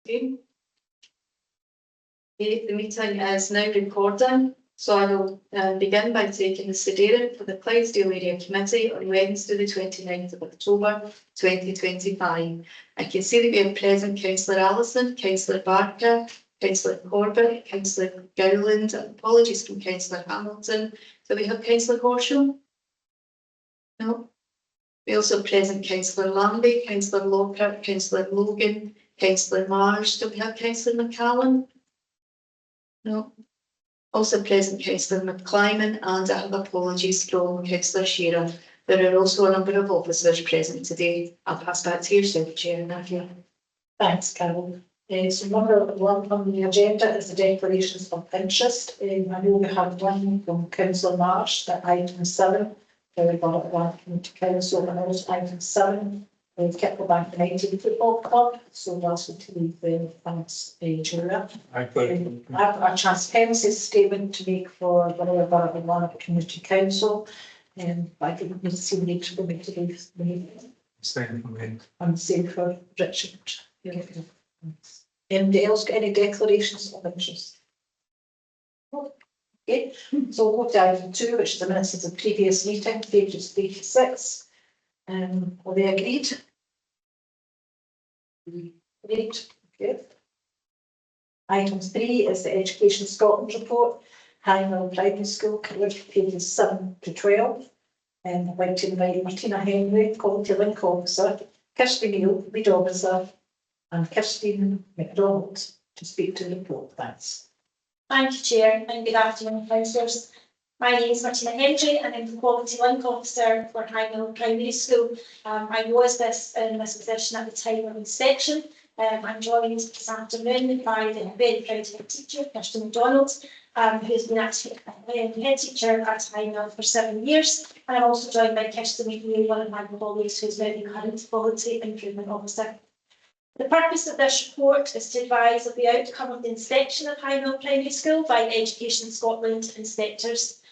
Okay. Okay, the meeting is now recording, so I will begin by taking the sedera for the Clydesdale Area Committee on Wednesday the 29th of October 2025. I can see that we have present Councillor Allison, Councillor Barker, Councillor Corbett, Councillor Gowland, and apologies from Councillor Hamilton. Do we have Councillor Horsham? No. We also have present Councillor Lambie, Councillor Lockhart, Councillor Logan, Councillor Marsh. Do we have Councillor McCallum? No. Also present Councillor McClyman, and I have apologies from Councillor Shearer. There are also a number of officers present today. I'll pass back to yourself, Chair. Thanks, Carol. So number one on the agenda is the declarations of interest. I know we have one from Councillor Marsh, that item 7. We've got one from Council and also item 7. We've kept the Bank United Football Club, so we'll also to leave the thanks, Julia. I've got a transparency statement to make for one of the community council, and I didn't need to see the need for me to leave the meeting. Same for me. And same for Richard. Anybody else got any declarations of interest? Okay, so we'll go to item 2, which is the minutes of the previous meeting, pages 3 to 6. Are they agreed? Agreed. Okay. Item 3 is the Education Scotland report, Hangmill Primary School, pages 7 to 12. And I'd like to invite Martina Henry, Quality Link Officer, Kirsty Neal, Lead Officer, and Kirstine McDonald to speak to the report. Thanks. Thank you, Chair, and good afternoon, councillors. My name is Martina Henry, and I'm the Quality Link Officer for Hangmill Primary School. I was in this position at the time of inspection. I'm joined this afternoon by the very proud head teacher, Kirsten McDonald, who has been actually head teacher at Hangmill for 7 years. And I'm also joined by Kirsten McNeil, one of my colleagues, who is now the current Quality Improvement Officer. The purpose of this report is to advise of the outcome of the inspection of Hangmill Primary School by Education Scotland inspectors.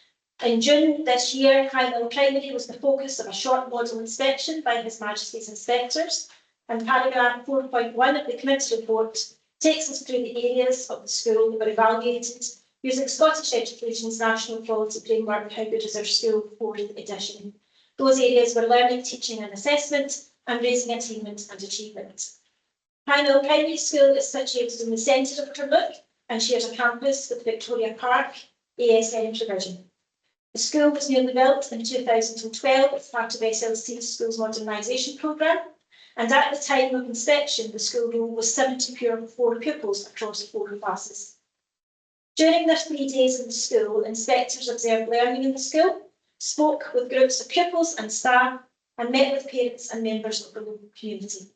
In June this year, Hangmill Primary was the focus of a short model inspection by His Majesty's inspectors, and paragraph 4.1 of the committee report takes us through the areas of the school that were evaluated using Scottish Education's National Quality Framework, How Good is Our School, 4th edition. Those areas were learning, teaching and assessment, and raising attainment and achievement. Hangmill Primary School is situated in the centre of Carluke and shares a campus with Victoria Park ASN provision. The school was newly built in 2012 as part of SLC's Schools Modernisation Programme, and at the time of inspection, the school roll was 74 pupils across 4 classes. During their 3 days in the school, inspectors observed learning in the school, spoke with groups of pupils and staff, and met with parents and members of the local community.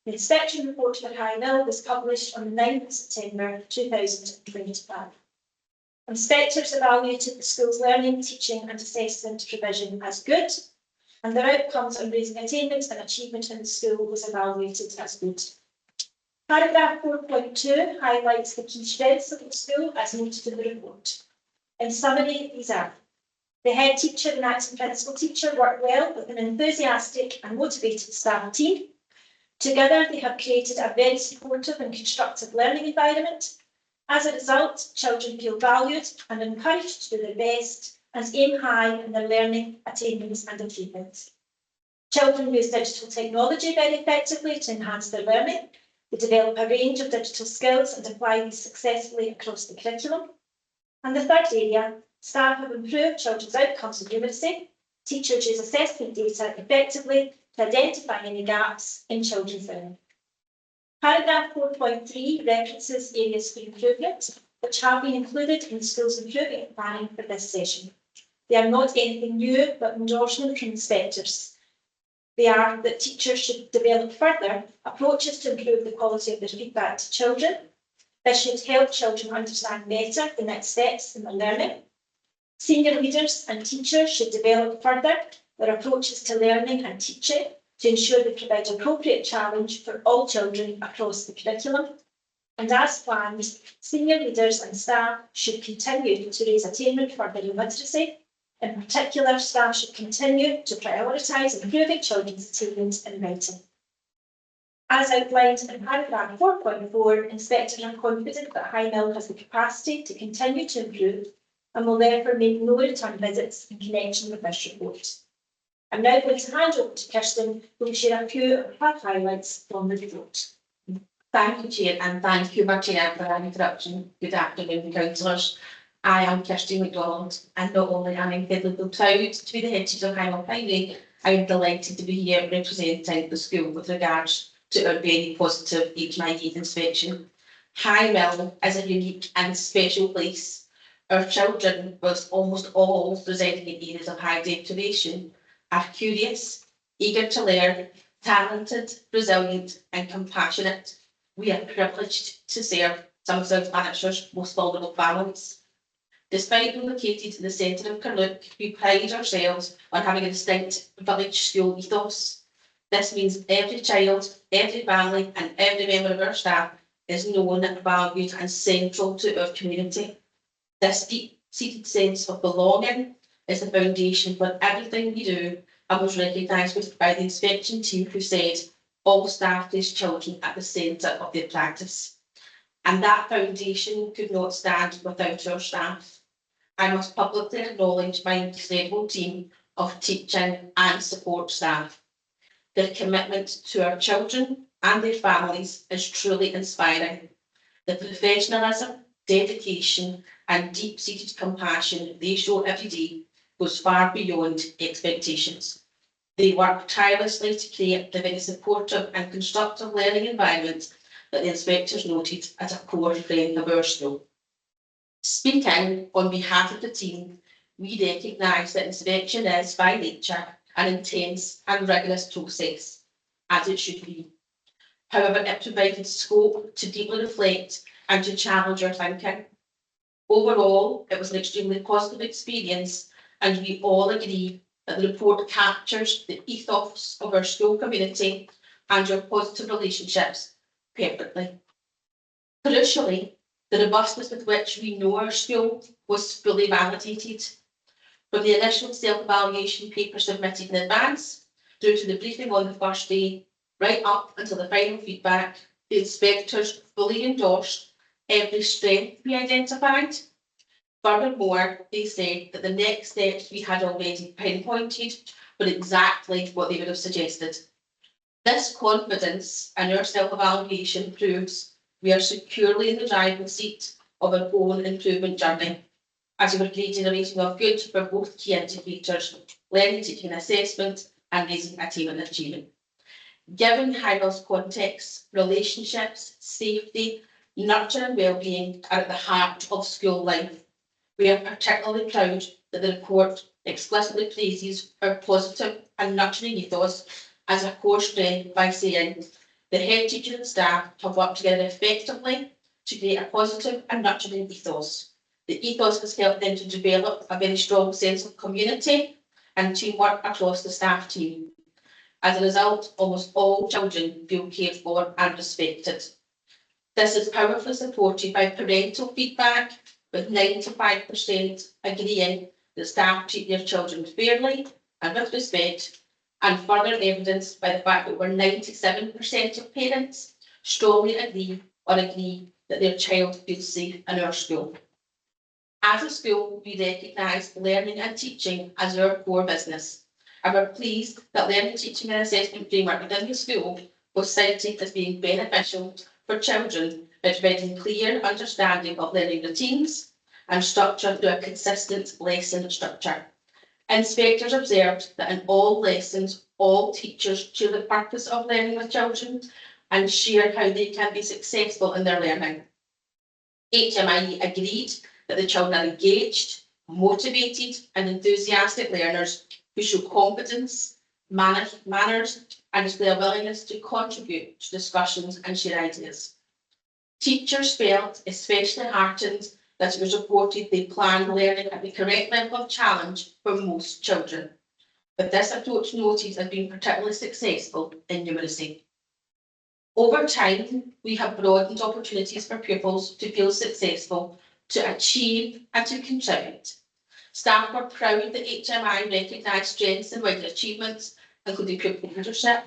The inspection report for Hangmill was published on the 9th of September 2025. Inspectors evaluated the school's learning, teaching and assessment provision as good, and their outcomes on raising attainment and achievement in the school was evaluated as good. Paragraph 4.2 highlights the key strengths of the school as noted in the report. In summary, these are: the head teacher and acting principal teacher work well with an enthusiastic and motivated staff team. Together, they have created a very supportive and constructive learning environment. As a result, children feel valued and encouraged to do their best and aim high in their learning, attainments and achievements. Children use digital technology very effectively to enhance their learning. They develop a range of digital skills and apply these successfully across the curriculum. And the third area, staff have improved children's outcomes in numeracy. Teachers use assessment data effectively to identify any gaps in children's learning. Paragraph 4.3 references areas for improvement, which have been included in the school's improvement planning for this session. They are not anything new, but endorsement from inspectors. They are that teachers should develop further approaches to improve the quality of their feedback to children. This should help children understand better the next steps in their learning. Senior leaders and teachers should develop further their approaches to learning and teaching to ensure they provide appropriate challenge for all children across the curriculum. And as planned, senior leaders and staff should continue to raise attainment further in literacy. In particular, staff should continue to prioritise improving children's attainment in writing. As outlined in paragraph 4.4, inspectors are confident that High Mill has the capacity to continue to improve and will therefore make no return visits in connection with this report. I'm now going to hand over to Kirsten, who will share a few of her highlights from the report. Thank you, Chair, and thank you, Martina, for that introduction. Good afternoon, councillors. I am Kirsty MacDonald, and not only am I incredibly proud to be the head teacher of High Mill Primary, I am delighted to be here representing the school with regards to our very positive HMIE inspection. High Mill is a unique and special place. Our children, whilst almost all residing in areas of high deprivation, are curious, eager to learn, talented, resilient and compassionate. We are privileged to serve some of South Lanarkshire's most vulnerable families. Despite being located in the centre of Carluke, we pride ourselves on having a distinct village school ethos. This means every child, every family and every member of our staff is known, valued and central to our community. This deep-seated sense of belonging is the foundation for everything we do and was recognised by the inspection team who said all staff place children at the centre of their practice. And that foundation could not stand without our staff. I must publicly acknowledge my incredible team of teaching and support staff. Their commitment to our children and their families is truly inspiring. The professionalism, dedication and deep-seated compassion they show every day goes far beyond expectations. They work tirelessly to create the very supportive and constructive learning environment that the inspectors noted as a core strength of our school. Speaking on behalf of the team, we recognise that inspection is, by nature, an intense and rigorous process, as it should be. However, it provided scope to deeply reflect and to challenge our thinking. Overall, it was an extremely positive experience, and we all agree that the report captures the ethos of our school community and our positive relationships perfectly. Crucially, the robustness with which we know our school was fully validated. From the initial self-evaluation paper submitted in advance, through to the briefing on the first day, right up until the final feedback, the inspectors fully endorsed every strength we identified. Furthermore, they said that the next steps we had already pinpointed were exactly what they would have suggested. This confidence in our self-evaluation proves we are securely in the driving seat of our own improvement journey, as we were creating a rating of good for both key indicators, learning, teaching and assessment, and raising attainment and achievement. Given High Mill's context, relationships, safety, nurture and well-being are at the heart of school life. We are particularly proud that the report explicitly praises our positive and nurturing ethos as a core strength by saying the head teacher and staff have worked together effectively to create a positive and nurturing ethos. The ethos has helped them to develop a very strong sense of community and teamwork across the staff team. As a result, almost all children feel cared for and respected. This is powerfully supported by parental feedback, with 95% agreeing that staff treat their children fairly and with respect, and further evidenced by the fact that over 97% of parents strongly agree that their child feels safe in our school. As a school, we recognise learning and teaching as our core business, and we're pleased that learning, teaching and assessment framework within the school was cited as being beneficial for children by providing clear understanding of learning routines and structure through a consistent lesson structure. Inspectors observed that in all lessons, all teachers share the purpose of learning with children and share how they can be successful in their learning. HMIE agreed that the children are engaged, motivated and enthusiastic learners who show confidence, manners and display a willingness to contribute to discussions and share ideas. Teachers felt especially heartened that it was reported they planned learning at the correct level of challenge for most children, with this approach noted as being particularly successful in numeracy. Over time, we have broadened opportunities for pupils to feel successful, to achieve and to contribute. Staff were proud that HMI recognised strengths and wider achievements, including pupil leadership,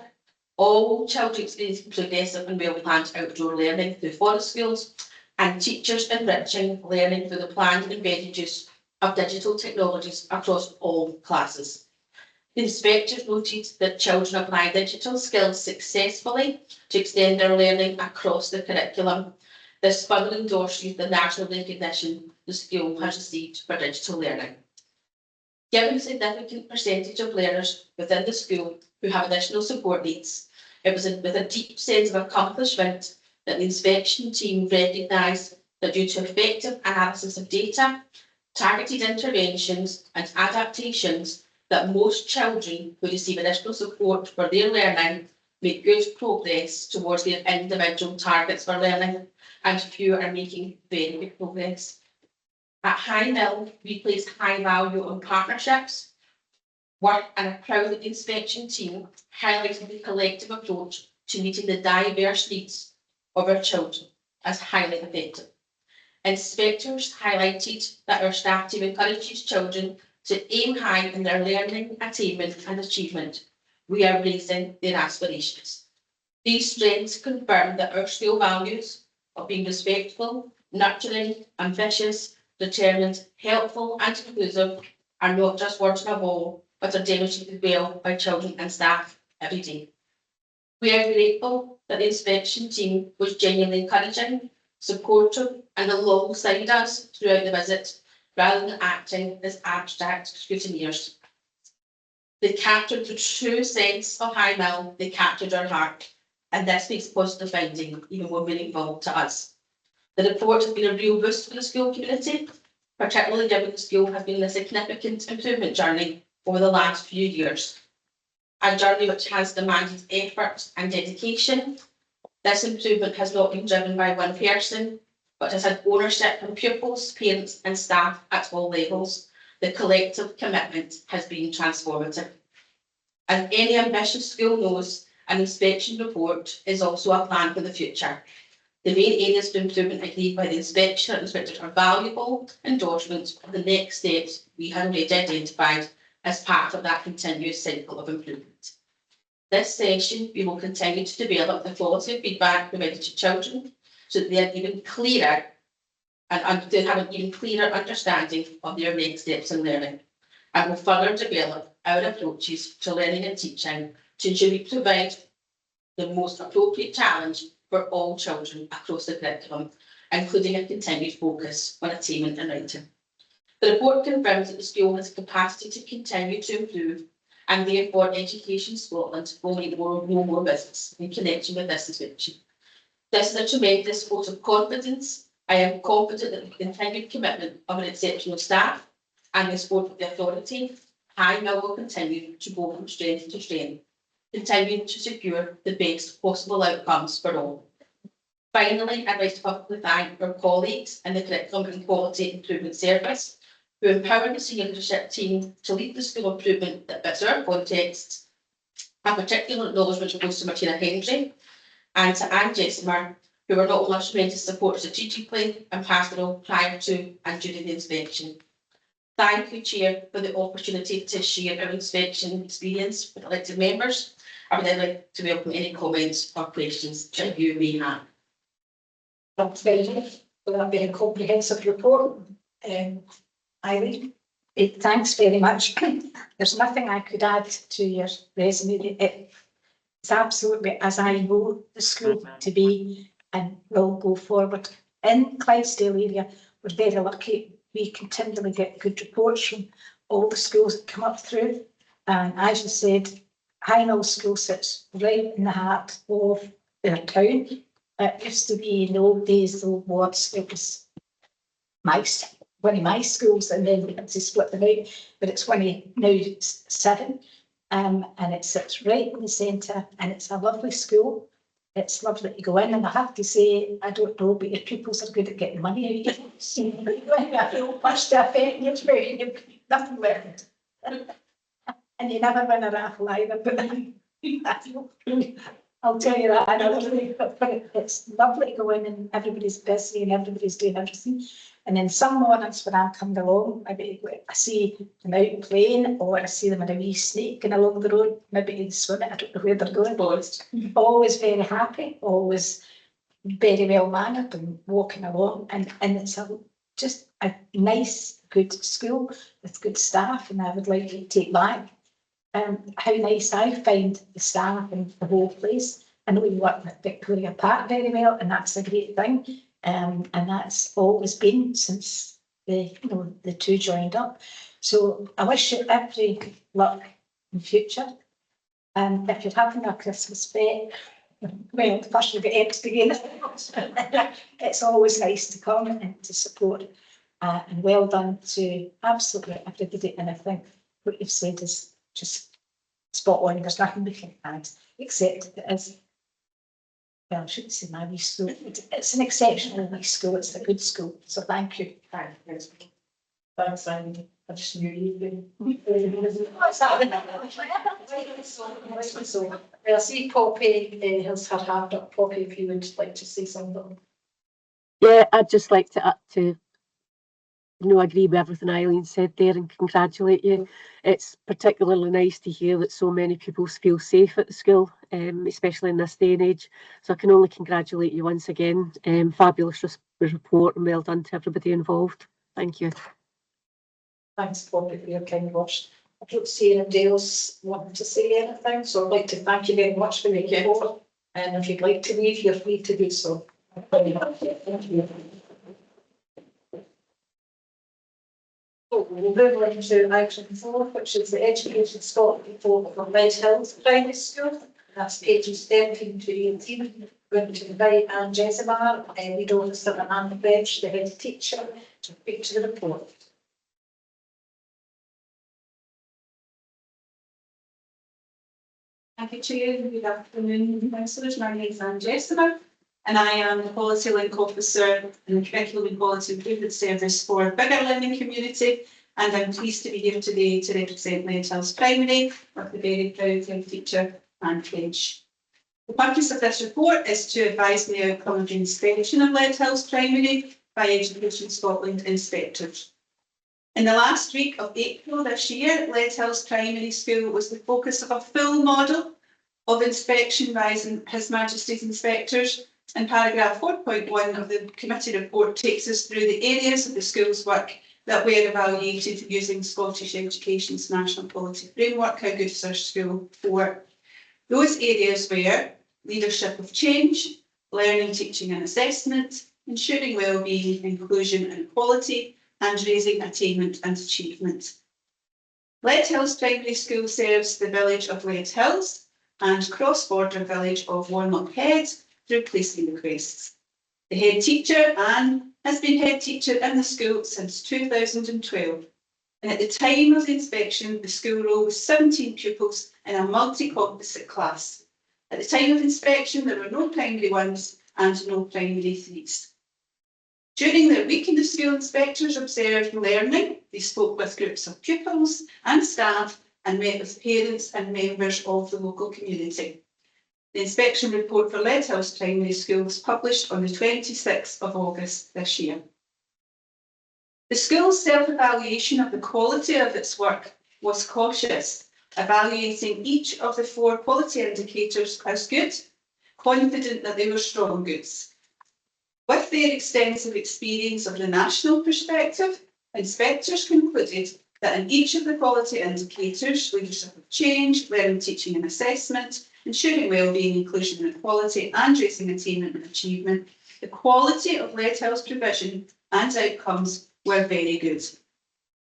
All children experience progressive and well-planned outdoor learning through forest schools, and teachers enriching learning through the planned and embedded use of digital technologies across all classes. The inspectors noted that children apply digital skills successfully to extend their learning across the curriculum. This further endorses the national recognition the school has received for digital learning. Given the significant percentage of learners within the school who have additional support needs, it was with a deep sense of accomplishment that the inspection team recognised that due to effective analysis of data, targeted interventions and adaptations, that most children who receive additional support for their learning make good progress towards their individual targets for learning, and few are making very good progress. At High Mill, we place high value on partnerships, work, and are proud that the inspection team highlighted the collective approach to meeting the diverse needs of our children as highly effective. Inspectors highlighted that our staff team encourages children to aim high in their learning, attainment and achievement. We are raising their aspirations. These strengths confirm that our school values of being respectful, nurturing, ambitious, determined, helpful and inclusive are not just words on a wall, but are demonstrated well by children and staff every day. We are grateful that the inspection team was genuinely encouraging, supportive and alongside us throughout the visit, rather than acting as abstract scrutineers. They captured the true sense of High Mill, they captured our heart, and this makes a positive finding even more meaningful to us. The report has been a real boost for the school community, particularly given the school has been in a significant improvement journey over the last few years. A journey which has demanded effort and dedication. This improvement has not been driven by one person, but has had ownership from pupils, parents and staff at all levels. The collective commitment has been transformative. As any ambitious school knows, an inspection report is also a plan for the future. The main areas of improvement agreed by the inspectors are valuable endorsements of the next steps we had already identified as part of that continuous cycle of improvement. This session, we will continue to develop the quality of feedback provided to children so that they are even clearer and they have an even clearer understanding of their next steps in learning, and will further develop our approaches to learning and teaching to ensure we provide the most appropriate challenge for all children across the curriculum, including a continued focus on attainment and writing. The report confirms that the school has the capacity to continue to improve, and therefore Education Scotland will make no more business in connection with this inspection. This is a tremendous vote of confidence. I am confident that the continued commitment of an exceptional staff and the support of the authority, High Mill will continue to go from strength to strength, continuing to secure the best possible outcomes for all. Finally, I'd like to publicly thank our colleagues in the Curriculum and Quality Improvement Service, who empowered the senior leadership team to lead the school improvement that fits our context. A particular acknowledgement goes to Martina Hendry and to Anne Jessimer, who were not only a tremendous support strategically and pastoral prior to and during the inspection. Thank you, Chair, for the opportunity to share our inspection experience with elected members. I would then like to welcome any comments or questions that you may have. Thanks very much for that very comprehensive report. Eileen, thanks very much. There's nothing I could add to your resume. It's absolutely as I know the school to be and will go forward. In Clydesdale area, we're very lucky. We continually get good reports from all the schools that come up through. And as you said, High Mill School sits right in the heart of their town. It used to be in the old days, the old wards, it was one of my schools, and then we had to split them out, but it's one of now 7. And it sits right in the centre, and it's a lovely school. It's lovely to go in, and I have to say, I don't know, but your pupils are good at getting money out of you. So you go in, I feel much to affect you, and you've nothing learned. And you never win a raffle either, but I'll tell you that another thing. But it's lovely to go in, and everybody's busy and everybody's doing everything. And then some mornings when I'm coming along, maybe I see them out playing, or I see them in a wee snake going along the road, maybe swimming, I don't know where they're going. Always very happy, always very well mannered and walking along, and it's just a nice, good school with good staff, and I would like to take back how nice I find the staff and the whole place. I know you work with Victoria Park very well, and that's a great thing. And that's always been since the two joined up. So I wish you every luck in future. And if you're having a Christmas fair, well, first you'll get empty again. It's always nice to come and to support. And well done to absolutely everybody. And I think what you've said is just spot on. There's nothing we can add, except it is, well, I shouldn't say my wee school. It's an exceptional wee school. It's a good school. So thank you. Thanks, Amy. I just knew you'd been. So, I see Poppy has her hand up. Poppy, if you would like to say something. Yeah, I'd just like to agree with everything Eileen said there and congratulate you. It's particularly nice to hear that so many pupils feel safe at the school, especially in this day and age. So I can only congratulate you once again. Fabulous report, and well done to everybody involved. Thank you. Thanks, Poppy, for your kind words. I don't see anybody else wanting to say anything, so I'd like to thank you very much for your report. And if you'd like to leave, you're free to do so. Thank you. So we'll move on to item 4, which is the Education Scotland report for Clydesdale Primary School. That's pages 17 to 18. We're going to invite Anne Jesimar, lead officer and Anne French, the head teacher, to speak to the report. Thank you, Chair, and good afternoon, councillors. My name is Anne Jesimar, and I am the Quality Link Officer in the Curriculum and Quality Improvement Service for Bigger Learning Community, and I'm pleased to be here today to represent Clydesdale Primary with the very proud head teacher, Anne French. The purpose of this report is to advise the outcome of the inspection of Clydesdale Primary by Education Scotland inspectors. In the last week of April this year, Clydesdale Primary School was the focus of a full model of inspection by His Majesty's inspectors, and paragraph 4.1 of the committee report takes us through the areas of the school's work that were evaluated using Scottish Education's National Quality Framework. How good is our school for? Those areas were leadership of change, learning, teaching and assessment, ensuring wellbeing, inclusion and quality, and raising attainment and achievement. Lead Hills Primary School serves the village of Lead Hills and cross-border village of Warnock Head through placing requests. The head teacher, Anne, has been head teacher in the school since 2012. And at the time of the inspection, the school roll was 17 pupils in a multi-composite class. At the time of inspection, there were no primary 1s and no primary 3s. During their week in the school, inspectors observed learning. They spoke with groups of pupils and staff and met with parents and members of the local community. The inspection report for Lead Hills Primary School was published on the 26th of August this year. The school's self-evaluation of the quality of its work was cautious, evaluating each of the 4 quality indicators as good, confident that they were strong goods. With their extensive experience of the national perspective, inspectors concluded that in each of the quality indicators, leadership of change, learning, teaching and assessment, ensuring wellbeing, inclusion and equality, and raising attainment and achievement, the quality of Lead Hills provision and outcomes were very good.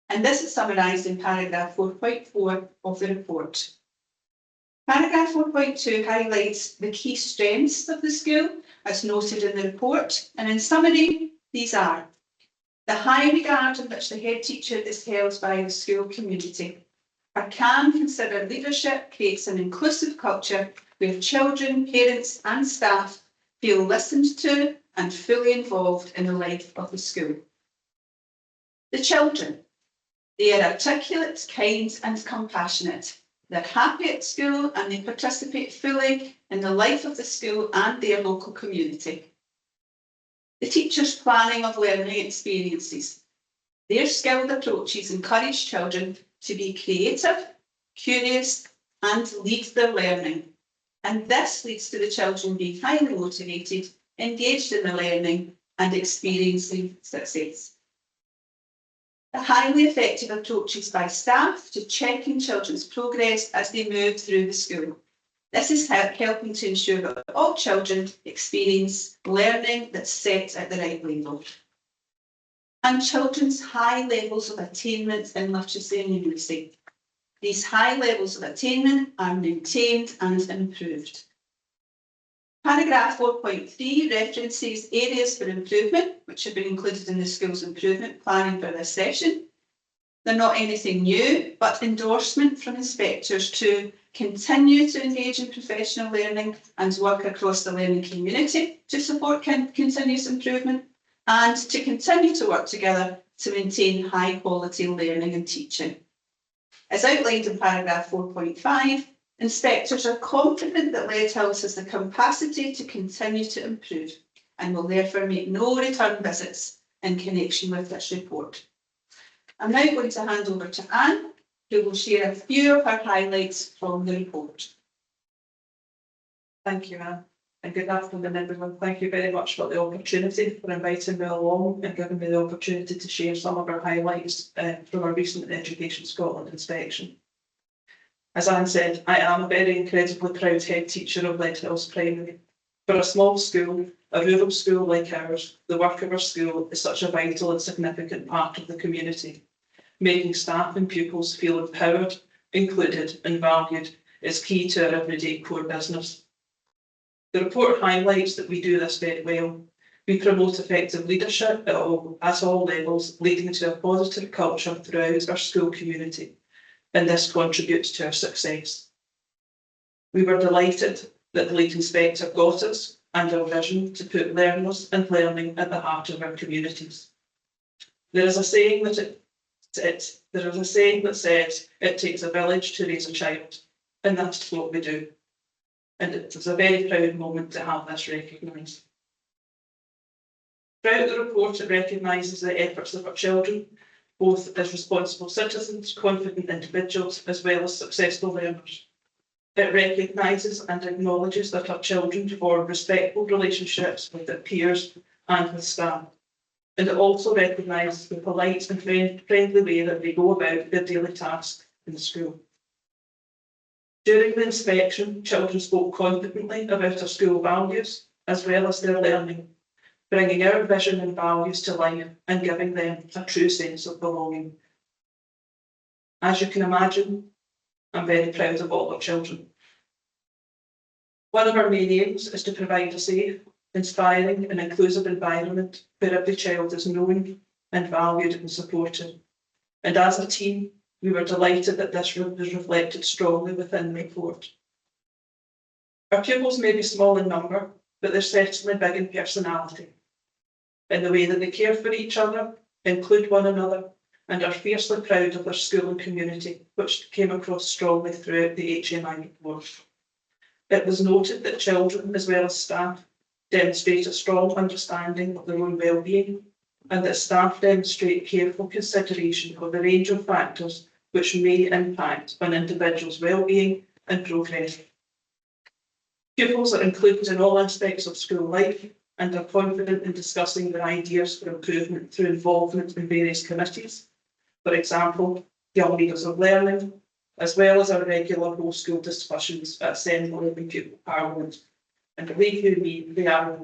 And this is summarised in paragraph 4.4 of the report. Paragraph 4.2 highlights the key strengths of the school, as noted in the report, and in summary, these are the high regard in which the head teacher is held by the school community. Her calm, considered leadership creates an inclusive culture where children, parents and staff feel listened to and fully involved in the life of the school. The children, they are articulate, kind and compassionate. They're happy at school and they participate fully in the life of the school and their local community. The teachers' planning of learning experiences. Their skilled approaches encourage children to be creative, curious, and lead their learning. And this leads to the children being highly motivated, engaged in the learning, and experiencing success. The highly effective approaches by staff to checking children's progress as they move through the school. This is helping to ensure that all children experience learning that's set at the right level. And children's high levels of attainment in literacy and numeracy. These high levels of attainment are maintained and improved. Paragraph 4.3 references areas for improvement, which have been included in the school's improvement planning for this session. They're not anything new, but endorsement from inspectors to continue to engage in professional learning and work across the learning community to support continuous improvement, and to continue to work together to maintain high quality learning and teaching. As outlined in paragraph 4.5, inspectors are confident that Leadhouse has the capacity to continue to improve and will therefore make no return visits in connection with this report. I'm now going to hand over to Anne, who will share a few of her highlights from the report. Thank you, Anne, and good afternoon, everyone. Thank you very much for the opportunity, for inviting me along and giving me the opportunity to share some of our highlights from our recent Education Scotland inspection. As Anne said, I am a very incredibly proud head teacher of Leadhouse Primary. For a small school, a rural school like ours, the work of our school is such a vital and significant part of the community. Making staff and pupils feel empowered, included and valued is key to our everyday core business. The report highlights that we do this very well. We promote effective leadership at all levels, leading to a positive culture throughout our school community, and this contributes to our success. We were delighted that the lead inspector got us and our vision to put learners and learning at the heart of our communities. There is a saying that says it takes a village to raise a child, and that's what we do. And it was a very proud moment to have this recognised. Throughout the report, it recognises the efforts of our children, both as responsible citizens, confident individuals, as well as successful learners. It recognises and acknowledges that our children form respectful relationships with their peers and with staff. And it also recognises the polite and friendly way that they go about their daily tasks in the school. During the inspection, children spoke confidently about our school values, as well as their learning, bringing our vision and values to life and giving them a true sense of belonging. As you can imagine, I'm very proud of all our children. One of our main aims is to provide a safe, inspiring and inclusive environment where every child is known and valued and supported. And as a team, we were delighted that this was reflected strongly within the report. Our pupils may be small in number, but they're certainly big in personality, in the way that they care for each other, include one another, and are fiercely proud of their school and community, which came across strongly throughout the HMI report. It was noted that children, as well as staff, demonstrate a strong understanding of their own well-being, and that staff demonstrate careful consideration of the range of factors which may impact an individual's well-being and progress. Pupils are included in all aspects of school life and are confident in discussing their ideas for improvement through involvement in various committees, for example, Young Leaders of Learning, as well as our regular whole school discussions at Assembly and Pupil Parliament. And believe you me, they are.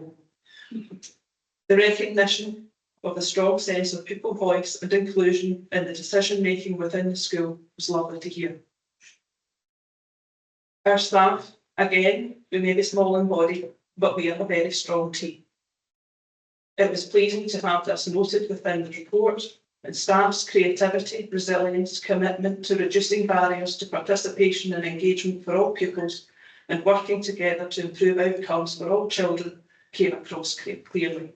The recognition of the strong sense of pupil voice and inclusion in the decision making within the school was lovely to hear. Our staff, again, we may be small in body, but we are a very strong team. It was pleasing to have this noted within the report, and staff's creativity, resilience, commitment to reducing barriers to participation and engagement for all pupils and working together to improve outcomes for all children came across clearly.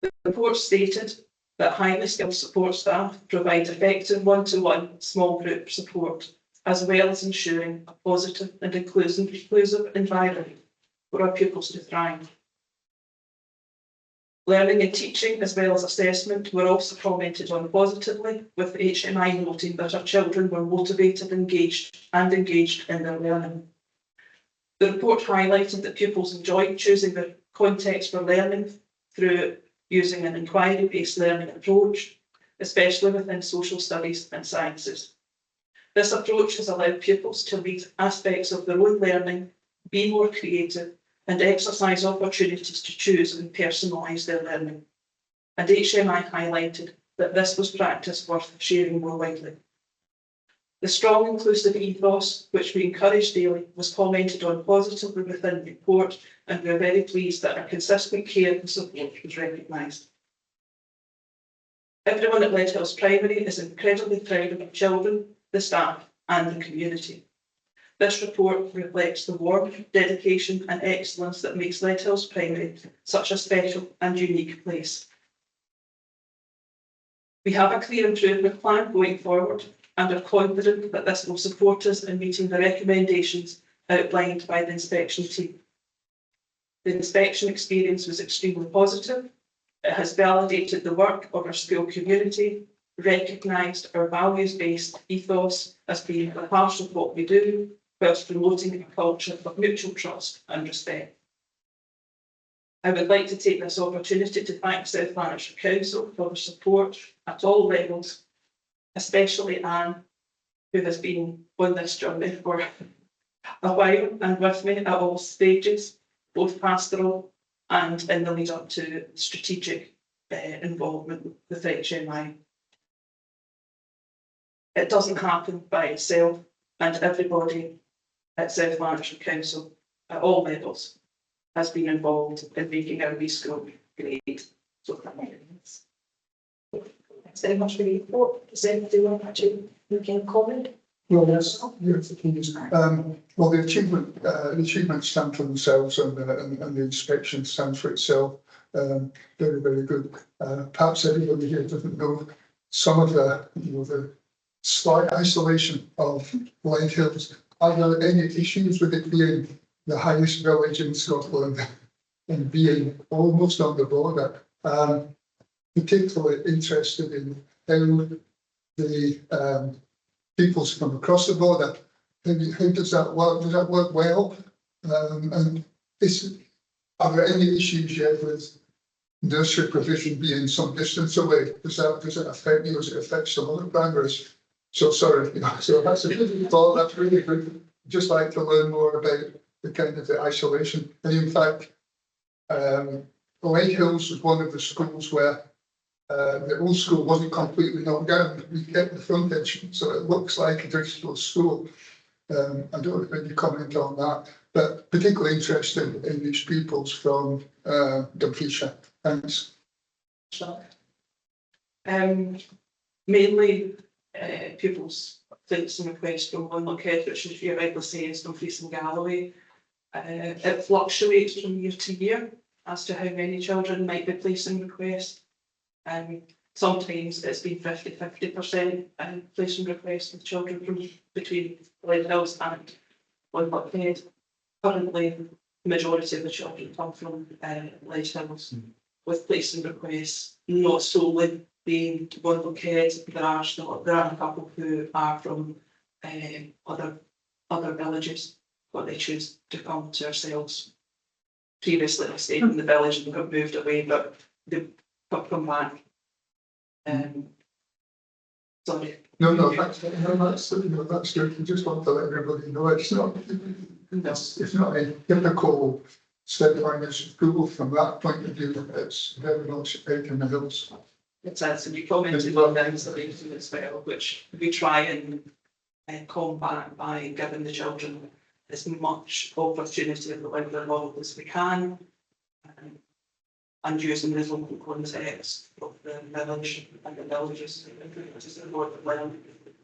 The report stated that highly skilled support staff provide effective one-to-one small group support, as well as ensuring a positive and inclusive environment for our pupils to thrive. Learning and teaching, as well as assessment, were also commented on positively, with HMI noting that our children were motivated, engaged in their learning. The report highlighted that pupils enjoyed choosing the context for learning through using an inquiry-based learning approach, especially within social studies and sciences. This approach has allowed pupils to lead aspects of their own learning, be more creative, and exercise opportunities to choose and personalise their learning. And HMI highlighted that this was practice worth sharing more widely. The strong inclusive ethos, which we encourage daily, was commented on positively within the report, and we are very pleased that our consistent care and support was recognised. Everyone at Clydesdale Primary is incredibly proud of our children, the staff, and the community. This report reflects the warmth, dedication, and excellence that makes Clydesdale Primary such a special and unique place. We have a clear improvement plan going forward and are confident that this will support us in meeting the recommendations outlined by the inspection team. The inspection experience was extremely positive. It has validated the work of our school community, recognised our values-based ethos as being a part of what we do, whilst promoting a culture of mutual trust and respect. I would like to take this opportunity to thank South Lanarkshire Council for their support at all levels, especially Anne, who has been on this journey for a while and with me at all stages, both pastoral and in the lead up to strategic involvement with HMI. It doesn't happen by itself, and everybody at South Lanarkshire Council at all levels has been involved in making our wee school great. So Thanks very much for the report. Does anybody want to make any comment? Well, yes, please. Well, the achievements stand for themselves, and the inspection stands for itself. Very, very good. Perhaps everybody here doesn't know some of the slight isolation of Light Hills. Are there any issues with it being the highest village in Scotland and being almost on the border? Particularly interested in how the peoples from across the border, how does that work? Does that work well? And are there any issues yet with nursery provision being some distance away? Does it affect you? Does it affect some other primaries? So sorry, so that's a good thought. That's really good. Just like to learn more about the kind of the isolation. And in fact, Light Hills was one of the schools where the old school wasn't completely knocked down. We kept the frontage, so it looks like a traditional school. I don't know if any comment on that, but particularly interested in these pupils from Dumfriesshire. Thanks. Mainly pupils think some requests from one location, which is you rightly say is Dumfries and Galloway. It fluctuates from year to year as to how many children might be placing requests. Sometimes it's been 50% placing requests with children from between Clydesdale and Clydesdale. Currently, the majority of the children come from Clydesdale with placing requests, not solely being one located. There are a couple who are from other villages, but they choose to come to ourselves. Previously, they stayed in the village and have moved away, but they come back. Sorry. No, that's good. I just want to let everybody know it's not a typical step-down school from that point of view. It's very much out in the hills. It says, and you commented on the installation as well, which we try and combat by giving the children as much opportunity of living their life as we can, and using the local context of the village and the villages to support them.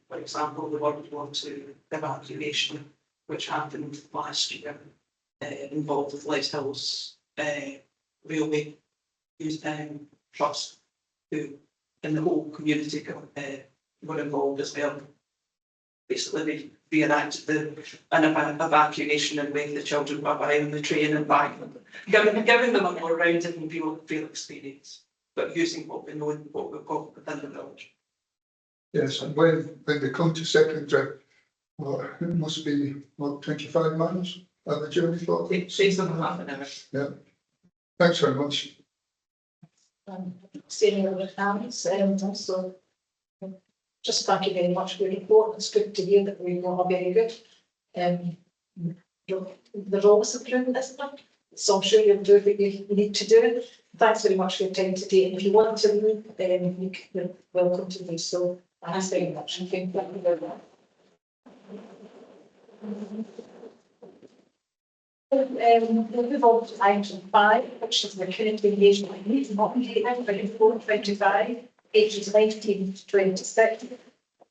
For example, the World War II evacuation, which happened last year, involved with Clydesdale's railway trust, who in the whole community were involved as well. Basically, reenacted an evacuation and make the children bye-bye on the train and back. Giving them a more rounded and real experience, but using what we know and what we've got within the village. Yes, and when they come to secondary, well, it must be, what, 25 miles on the journey for them? It takes them half an hour. Yeah. Thanks very much. Seeing other hands, also, just thank you very much for your report. It's good to hear that we are very good. There's always improvement, isn't there? So I'm sure you'll do what you need to do. Thanks very much for your time today. And if you want to leave, you're welcome to do so. Thanks very much. Thank you very much. We'll move on to item 5, which is the community engagement meeting update for 4/25, ages 19 to 26.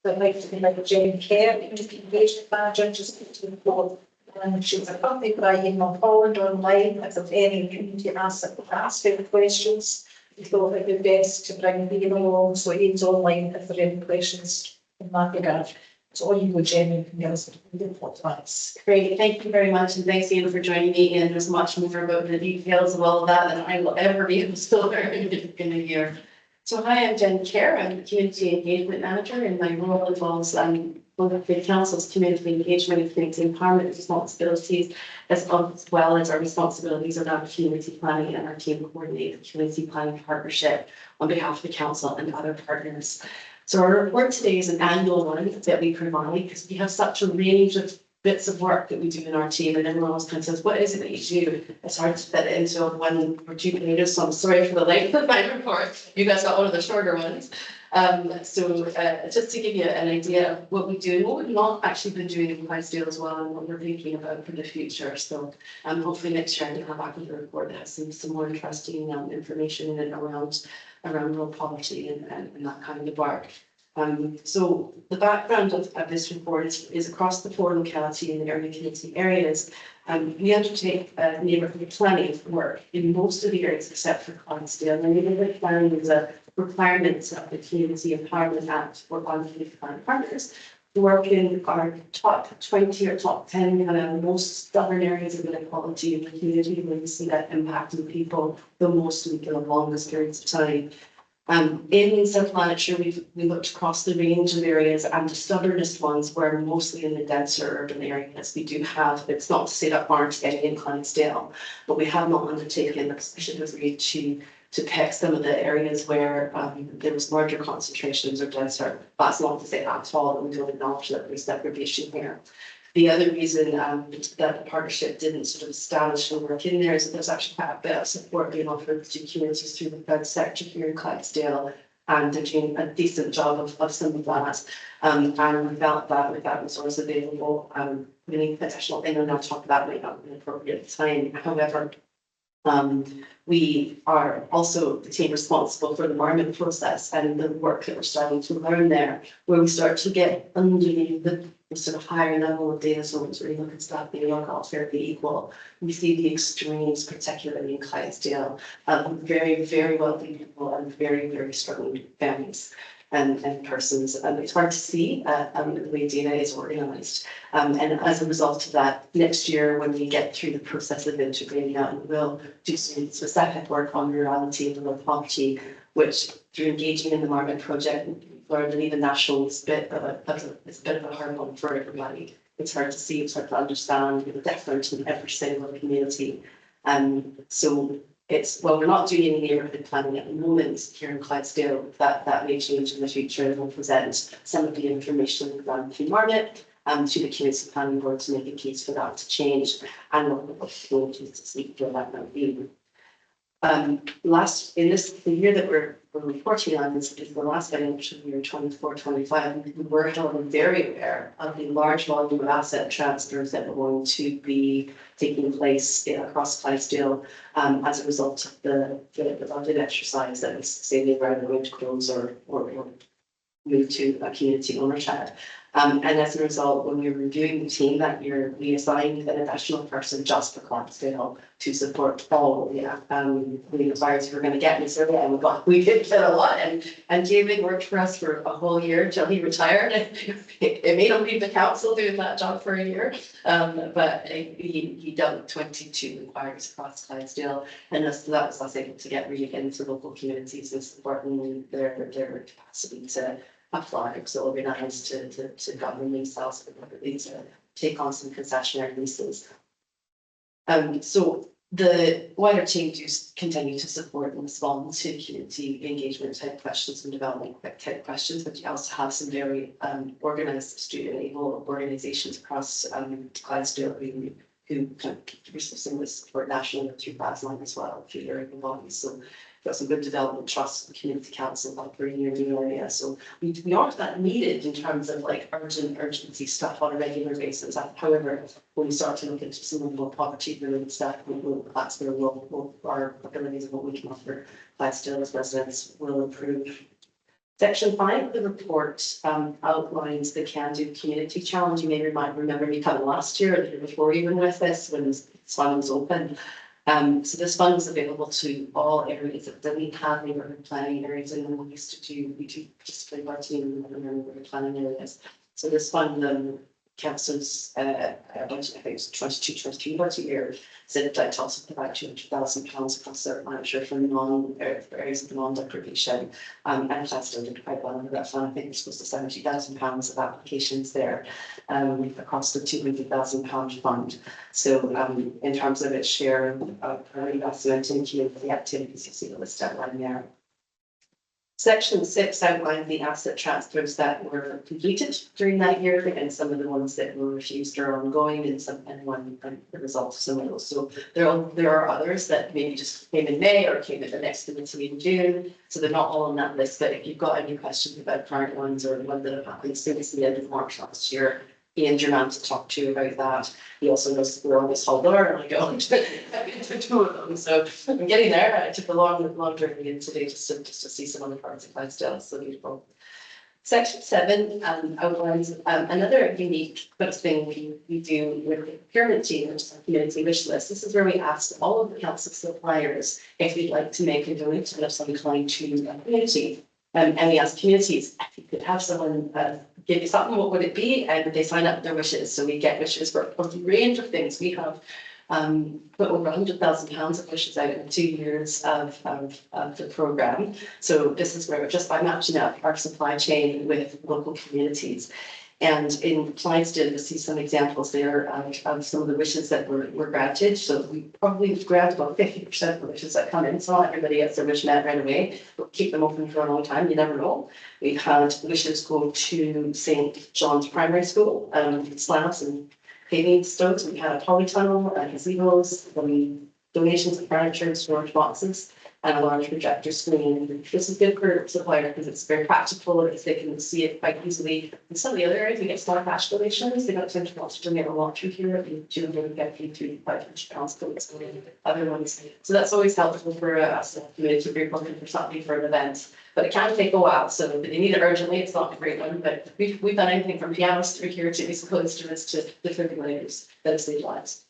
I'd like to invite Jane Kerr, community engagement manager, just to report. And she's accompanied by Emma Holland online. If there's any community ask any questions, we thought it would be best to bring Ian along, so Ian's online if there are any questions in that regard. So on you go, Jenny, you can give us advice. Great, thank you very much, and thanks Ian for joining me. And there's much more about the details of all of that than I will ever be able to learn in a year. So hi, I'm Jen Kerr. I'm the Community Engagement Manager, and my role involves both the Council's community engagement and community empowerment responsibilities, as well as our responsibilities around community planning, and our team coordinate the community planning partnership on behalf of the Council and other partners. So our report today is an annual one that we provide because we have such a range of bits of work that we do in our team, and everyone else kind of says, what is it that you do? It's hard to fit it into 1 or 2 pages, so I'm sorry for the length of my report. You guys got one of the shorter ones. Just to give you an idea of what we do and what we've not actually been doing in Clydesdale as well, and what we're thinking about for the future. So hopefully next year I can come back with a report that has some more interesting information in it around rural poverty and that kind of work. So the background of this report is across the 4 locality and the area community areas. We undertake neighbourhood planning work in most of the areas except for Clydesdale. And neighbourhood planning is a requirement of the Community Empowerment Act for community planning partners to work in our top 20 or top 10 kind of most stubborn areas of inequality in the community, where we see that impacting people the most in the longest periods of time. In South Lanarkshire, we looked across the range of areas, and the stubbornest ones were mostly in the denser urban areas. We do have, it's not to say that aren't any in Clydesdale, but we have not undertaken a sufficient degree to pick some of the areas where there was larger concentrations of denser. That's not to say at all that we don't acknowledge that there's segregation here. The other reason that the partnership didn't sort of establish and work in there is that there's actually quite a bit of support being offered to communities through the third sector here in Clydesdale, and they're doing a decent job of some of that. And we felt that with that resource available, really additional thing, and I'll talk about might not be an appropriate time. However, we are also the team responsible for the environment process and the work that we're starting to learn there, where we start to get underneath the sort of higher level of data zones where you look at stuff being all fairly equal. We see the extremes, particularly in Clydesdale, very, very wealthy people and very, very struggling families and persons. It's hard to see the way data is organised. And as a result of that, next year when we get through the process of integrating that, we will do some specific work on rurality and rural poverty, which through engaging in the Marmot project, learned that even national is a bit of a hard one for everybody. It's hard to see, it's hard to understand, the difference in every single community. So it's, well, we're not doing any neighbourhood planning at the moment here in Clydesdale. That may change in the future, and we'll present some of the information around through Marmot to the community planning board to make a case for that to change, and we'll go to see where that might be. The year that we're reporting on is the last financial year, 24-25. We were very aware of the large volume of asset transfers that were going to be taking place across Clydesdale as a result of the budget exercise that was saying whether they're going to close or move to a community ownership. And as a result, when we were reviewing the team that year, we assigned an additional person just for Clydesdale to support all the advisors we were going to get in the survey. And we did get a lot. And David worked for us for a whole year until he retired. It made him leave the council doing that job for a year. But he dealt with 22 inquiries across Clydesdale. And that was us able to get really into local communities and supporting their capacity to apply, so organised to govern themselves, to take on some concessionary leases. So the wider team do continue to support and respond to community engagement type questions and development type questions, but you also have some very organised student-able organisations across Clydesdale who kind of receive some of the support nationally through Baseline as well, through their able bodies. So got some good development trusts, the community council operating in your new area. So we aren't that needed in terms of like urgency stuff on a regular basis. However, when we start to look into some of the more poverty related stuff, that's where our abilities of what we can offer Clydesdale as residents will improve. Section 5 of the report outlines the Can Do Community Challenge. You may remember me coming last year or the year before even with this when this fund was open. So this fund is available to all areas that didn't have neighbourhood planning areas, and we do participate our team in the neighbourhood planning areas. So this fund councils, I think it's 22-23 budget year, said that to also provide £200,000 across their manager for areas of non-deprivation. And Clydesdale did quite well under that fund. I think it's close to £70,000 of applications there across the £200,000 fund. So in terms of its share of our investment in community activities, you see the list outlined there. Section 6 outlined the asset transfers that were completed during that year, and some of the ones that were refused or ongoing, and the results of some of those. So there are others that maybe just came in May or came at the next committee in June. So they're not all on that list. But if you've got any questions about current ones or ones that have happened since the end of March last year, Ian's your man to talk to about that. He also knows we're on this holder, and I go into two of them. So I'm getting there. I took a long journey in today just to see some other parts of Clydesdale. So beautiful. Section 7 outlines another unique thing we do with the procurement team, which is a community wish list. This is where we ask all of the council suppliers if you'd like to make a donation of some kind to a community. And we ask communities if you could have someone give you something, what would it be? And they sign up their wishes. So we get wishes for a range of things. We have put over £100,000 of wishes out in 2 years of the programme. So this is where just by matching up our supply chain with local communities. And in Clydesdale, you'll see some examples there of some of the wishes that were granted. So we probably grant about 50% of the wishes that come in. So not everybody gets their wish met right away, but keep them open for a long time. You never know. We've had wishes go to St. John's Primary School, slabs and paving stones. We had a polytunnel, gazebos, donations of furniture, storage boxes, and a large projector screen. This is good for supplier because it's very practical. They can see it quite easily. In some of the other areas, we get small cash donations. They don't tend to want to bring in a lot through here. We do get £300 to £500 for other ones. So that's always helpful for us, community group looking for something for an event. But it can take a while, so if they need it urgently, it's not a great one. But we've done anything from pianos through here to musical instruments to defibrillators that have saved lives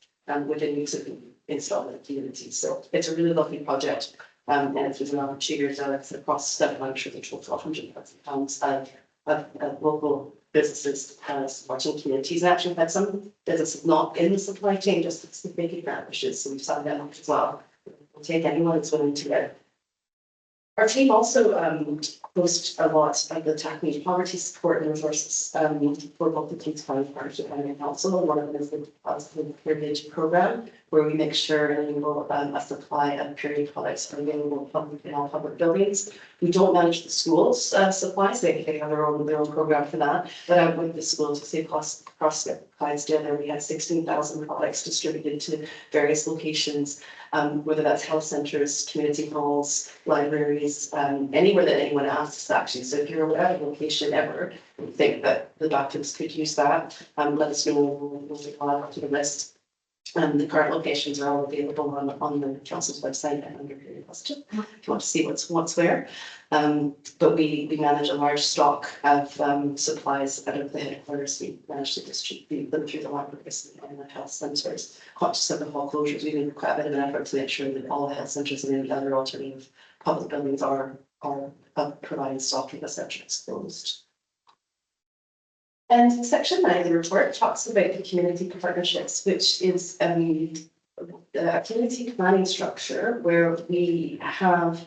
within weeks of installing in communities. So it's a really lovely project. And it's been around 2 years now, it's across 7, I'm sure the total £100,000 of local businesses supporting communities. And actually, we've had some businesses not in the supply chain, just the big grant wishes, so we've signed them up as well. We'll take anyone that's willing to get. Our team also hosts a lot of the tackling poverty support and resources for both the Kings County Partnership and Council. One of them is the Positive Privilege Programme, where we make sure and enable a supply of period products are available in all public buildings. We don't manage the schools' supplies; they have their own programme for that. But out with the schools, we say across Clydesdale, there we had 16,000 products distributed to various locations, whether that's health centres, community halls, libraries, anywhere that anyone asks actually. So if you're aware of a location ever, you think that the doctors could use that, let us know. We'll take on to the list. The current locations are all available on the council's website and under your question, if you want to see what's where. But we manage a large stock of supplies out of the headquarters. We manage to distribute them through the libraries and the health centres. Conscious of the hall closures, we made quite a bit of an effort to make sure that all the health centres and any other alternative public buildings are providing stock with the centres closed. And section 9 of the report talks about the community partnerships, which is a community planning structure where we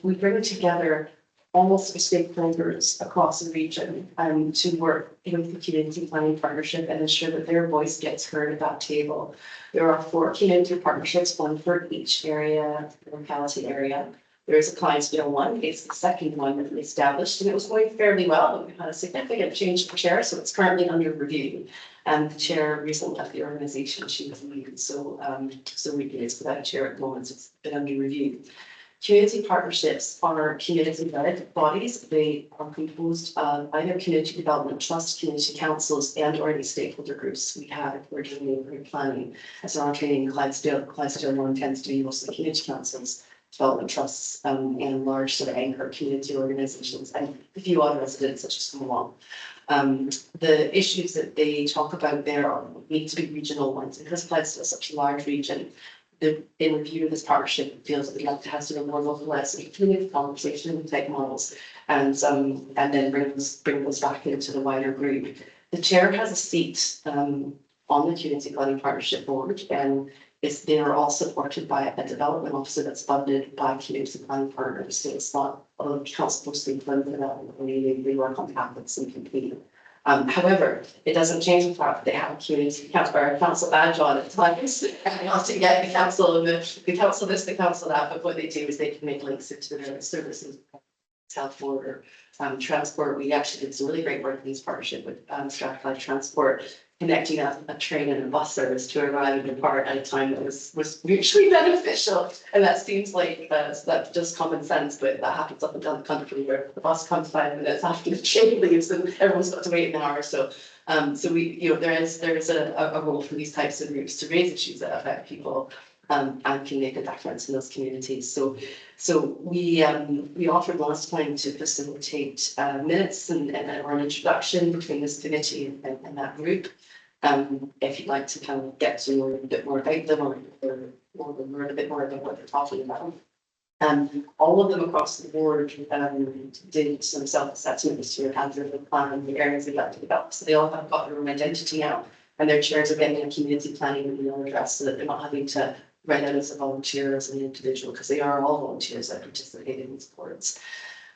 bring together almost stakeholders across the region to work with the community planning partnership and ensure that their voice gets heard at that table. There are 4 community partnerships, one for each area, locality area. There is a Clydesdale one, it's the second one that we established, and it was going fairly well, but we've had a significant change in chair, so it's currently under review. And the chair recently left the organisation, she was leaving, so it's without a chair at the moment, so it's been under review. Community partnerships are community-led bodies. They are composed of either community development trusts, community councils, and or any stakeholder groups. We're doing neighbourhood planning. As our training, Clydesdale 1 tends to be mostly community councils, development trusts, and large sort of anchor community organisations, and a few other residents that just come along. The issues that they talk about there need to be regional ones, because Clydesdale is such a large region. In review of this partnership, it feels that we'd like to have sort of more localised community conversation type models, and then bring those back into the wider group. The chair has a seat on the community planning partnership board, and they are all supported by a development officer that's funded by community planning partners. So it's not a council posting for development, they work on behalf of some company. However, it doesn't change the fact that they have a community council badge on at times, and they also get the council and the council this, the council that, but what they do is they can make links into their services, South Border, transport. We actually did some really great work in this partnership with Strathclyde Transport, connecting a train and a bus service to arrive and depart at a time that was mutually beneficial. And that seems like that's just common sense, but that happens up and down the country where the bus comes 5 minutes after the train leaves and everyone's got to wait an hour. So there is a role for these types of groups to raise issues that affect people and can make a difference in those communities. So we offered last time to facilitate minutes and or an introduction between this committee and that group. If you'd like to kind of get to know a bit more about them or learn a bit more about what they're talking about. All of them across the board did some self-assessment this year, had their plan and the areas they'd like to develop. So they all have got their own identity now, and their chairs are getting a community planning email address so that they're not having to write out as a volunteer, as an individual, because they are all volunteers that participate in these boards.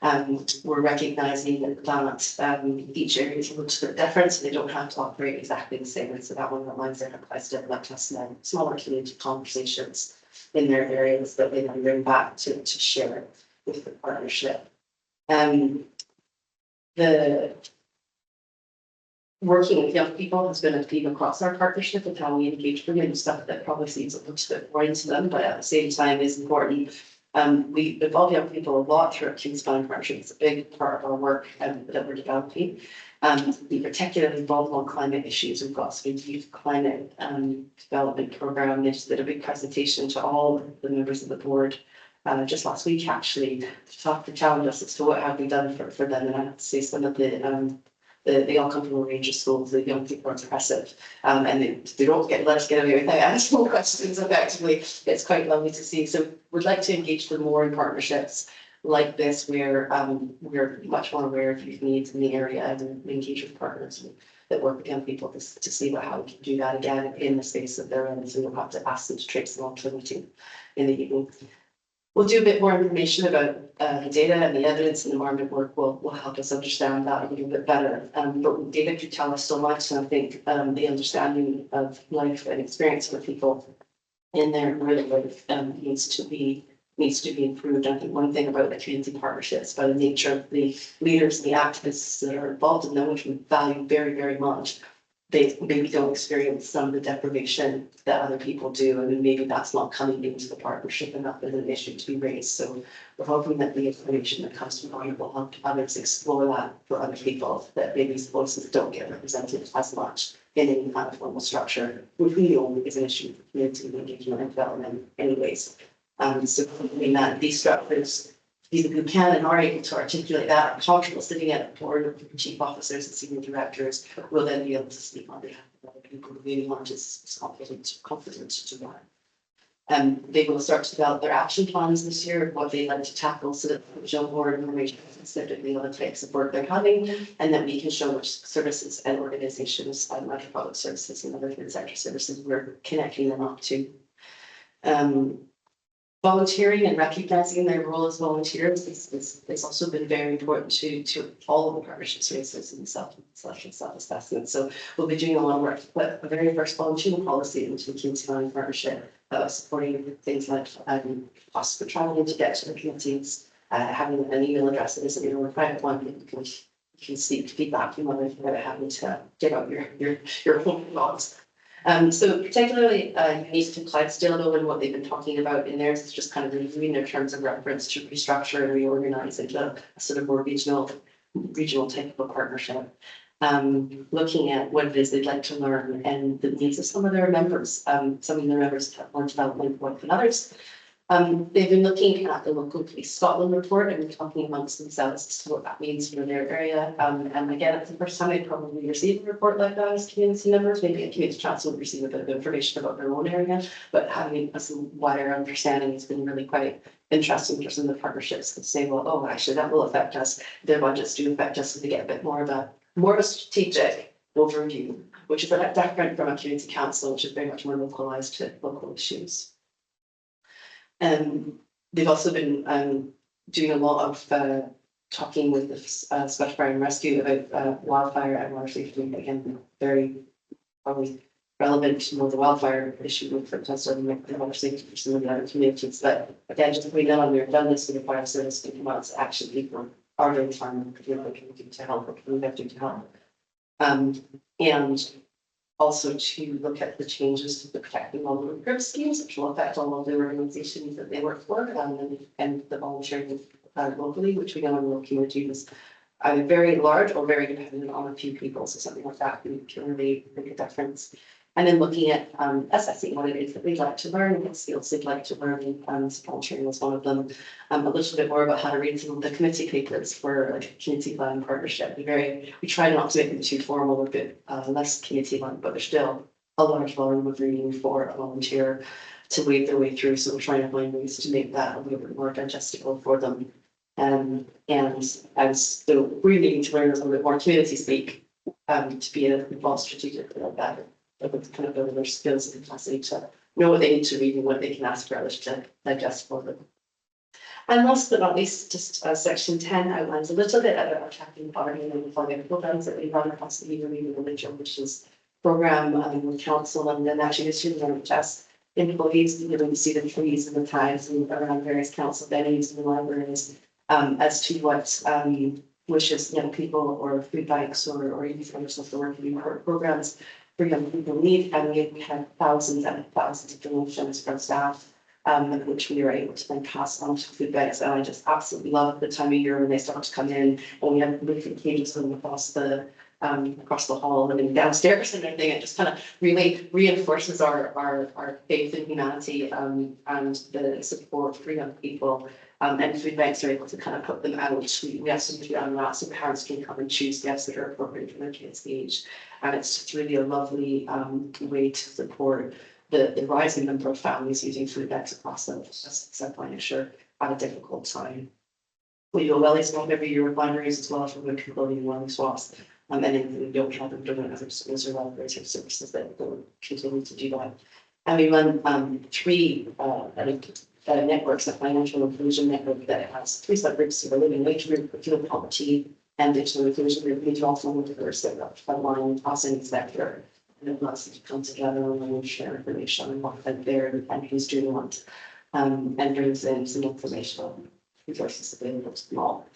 We're recognising that each area is a little bit different, so they don't have to operate exactly the same. So that one reminds them of Clydesdale, like us, smaller community conversations in their areas that they then bring back to share with the partnership. The working with young people has been a theme across our partnership with how we engage them and stuff that probably seems a little bit boring to them, but at the same time is important. We involve young people a lot through our Community Planning Partnership. It's a big part of our work that we're developing. We particularly involved on climate issues. We've got some youth climate development program. They just did a big presentation to all the members of the board just last week, actually, to challenge us as to what have we done for them. And I have to say some of they all come from a range of schools. The young people are impressive, and they don't let us get away without asking questions effectively. It's quite lovely to see. So we'd like to engage them more in partnerships like this, where we're much more aware of youth needs in the area and engage with partners that work with young people to see how we can do that again in the space that they're in. So we'll have to ask them to trace them onto the meeting in the evening. We'll do a bit more information about the data and the evidence, and the environment work will help us understand that a little bit better. But data could tell us so much, and I think the understanding of life and experience with people in their real life needs to be improved. I think one thing about the community partnerships, by the nature of the leaders and the activists that are involved in them, which we value very, very much, they maybe don't experience some of the deprivation that other people do, and maybe that's not coming into the partnership enough as an issue to be raised. So we're hoping that the information that comes from Ireland will help others explore that for other people, that maybe these voices don't get represented as much in any kind of formal structure, which we know is an issue for community engagement and development anyways. So hoping that these structures, people who can and are able to articulate that, are comfortable sitting at a board of chief officers and senior directors, will then be able to speak on behalf of other people who really aren't as confident to do that. They will start to develop their action plans this year, what they like to tackle, so that we show more information specifically on the types of work they're having, and that we can show which services and organizations, like public services and other third sector services, we're connecting them up to. Volunteering and recognizing their role as volunteers is also been very important to all of the partnership spaces in self-selection, self-assessment. So we'll be doing a lot of work to put a very first volunteering policy into the community learning partnership, supporting things like costs for traveling to get to the communities, having an email address that isn't your private one, you can seek feedback from others without having to get out your phone logs. So particularly unique to Clydesdale, though, and what they've been talking about in theirs is just kind of reviewing their terms of reference to restructure and reorganize into a sort of more regional type of a partnership. Looking at what it is they'd like to learn and the needs of some of their members. Some of their members have more development work than others. They've been looking at the local Police Scotland report and talking amongst themselves as to what that means for their area. And again, it's the first time they probably receive a report like that as community members. Maybe a community council would receive a bit of information about their own area, but having a some wider understanding has been really quite interesting for some of the partnerships that say, well, oh, actually that will affect us. Their budgets do affect us, so they get a bit more of a strategic overview, which is a bit different from a community council, which is very much more localized to local issues. They've also been doing a lot of talking with the Scottish Fire and Rescue about wildfire and water safety. Again, very probably relevant to more the wildfire issue with the water safety for some of the other communities. But again, just we know we've done this with the fire service to come out to action. People are really trying to help, what can we do to help? And also to look at the changes to the protecting vulnerable group schemes, which will affect all of the organizations that they work for, and the volunteering locally, which we know in local communities is either very large or very dependent on a few people. So something like that can really make a difference. And then looking at assessing what it is that they'd like to learn, what skills they'd like to learn, volunteering was one of them. A little bit more about how to read some of the committee papers for like a community plan partnership. We try not to make them too formal, a bit less community plan, but there's still a large volume of reading for a volunteer to wade their way through. So we're trying to find ways to make that a little bit more digestible for them. And as though we're needing to learn a little bit more community speak to be involved strategically like that. Kind of building their skills and capacity to know what they need to read and what they can ask for others to digest for them. And last but not least, just section 10 outlines a little bit about our tracking poverty and employment programs that we run across the region, which is program with council and then actually this year we're just employees able to see the trees and the ties and around various council venues and libraries as to what wishes young people or food banks or even for social working programs for young people need, and we have thousands and thousands of donations from staff, which we are able to then pass on to food banks. And I just absolutely love the time of year when they start to come in, and we have different cages of them across the hall and downstairs and everything. It just kind of really reinforces our faith in humanity and the support for young people. And food banks are able to kind of put them out. We have some food on that, so parents can come and choose gifts that are appropriate for their kids' age. And it's just really a lovely way to support the rising number of families using food banks across the South at a difficult time. We do a wellness swap every year with libraries as well as with clothing and wellness swaps. And then we don't have them doing other schools or libraries or services that will continue to do that. And we run three networks, a financial inclusion network that has three subgroups: the living wage group, the fuel poverty, and digital inclusion group. We also want to diversify that frontline housing sector, and it allows them to come together and share information on what they're and who's doing what, and brings in some information on resources available to them all.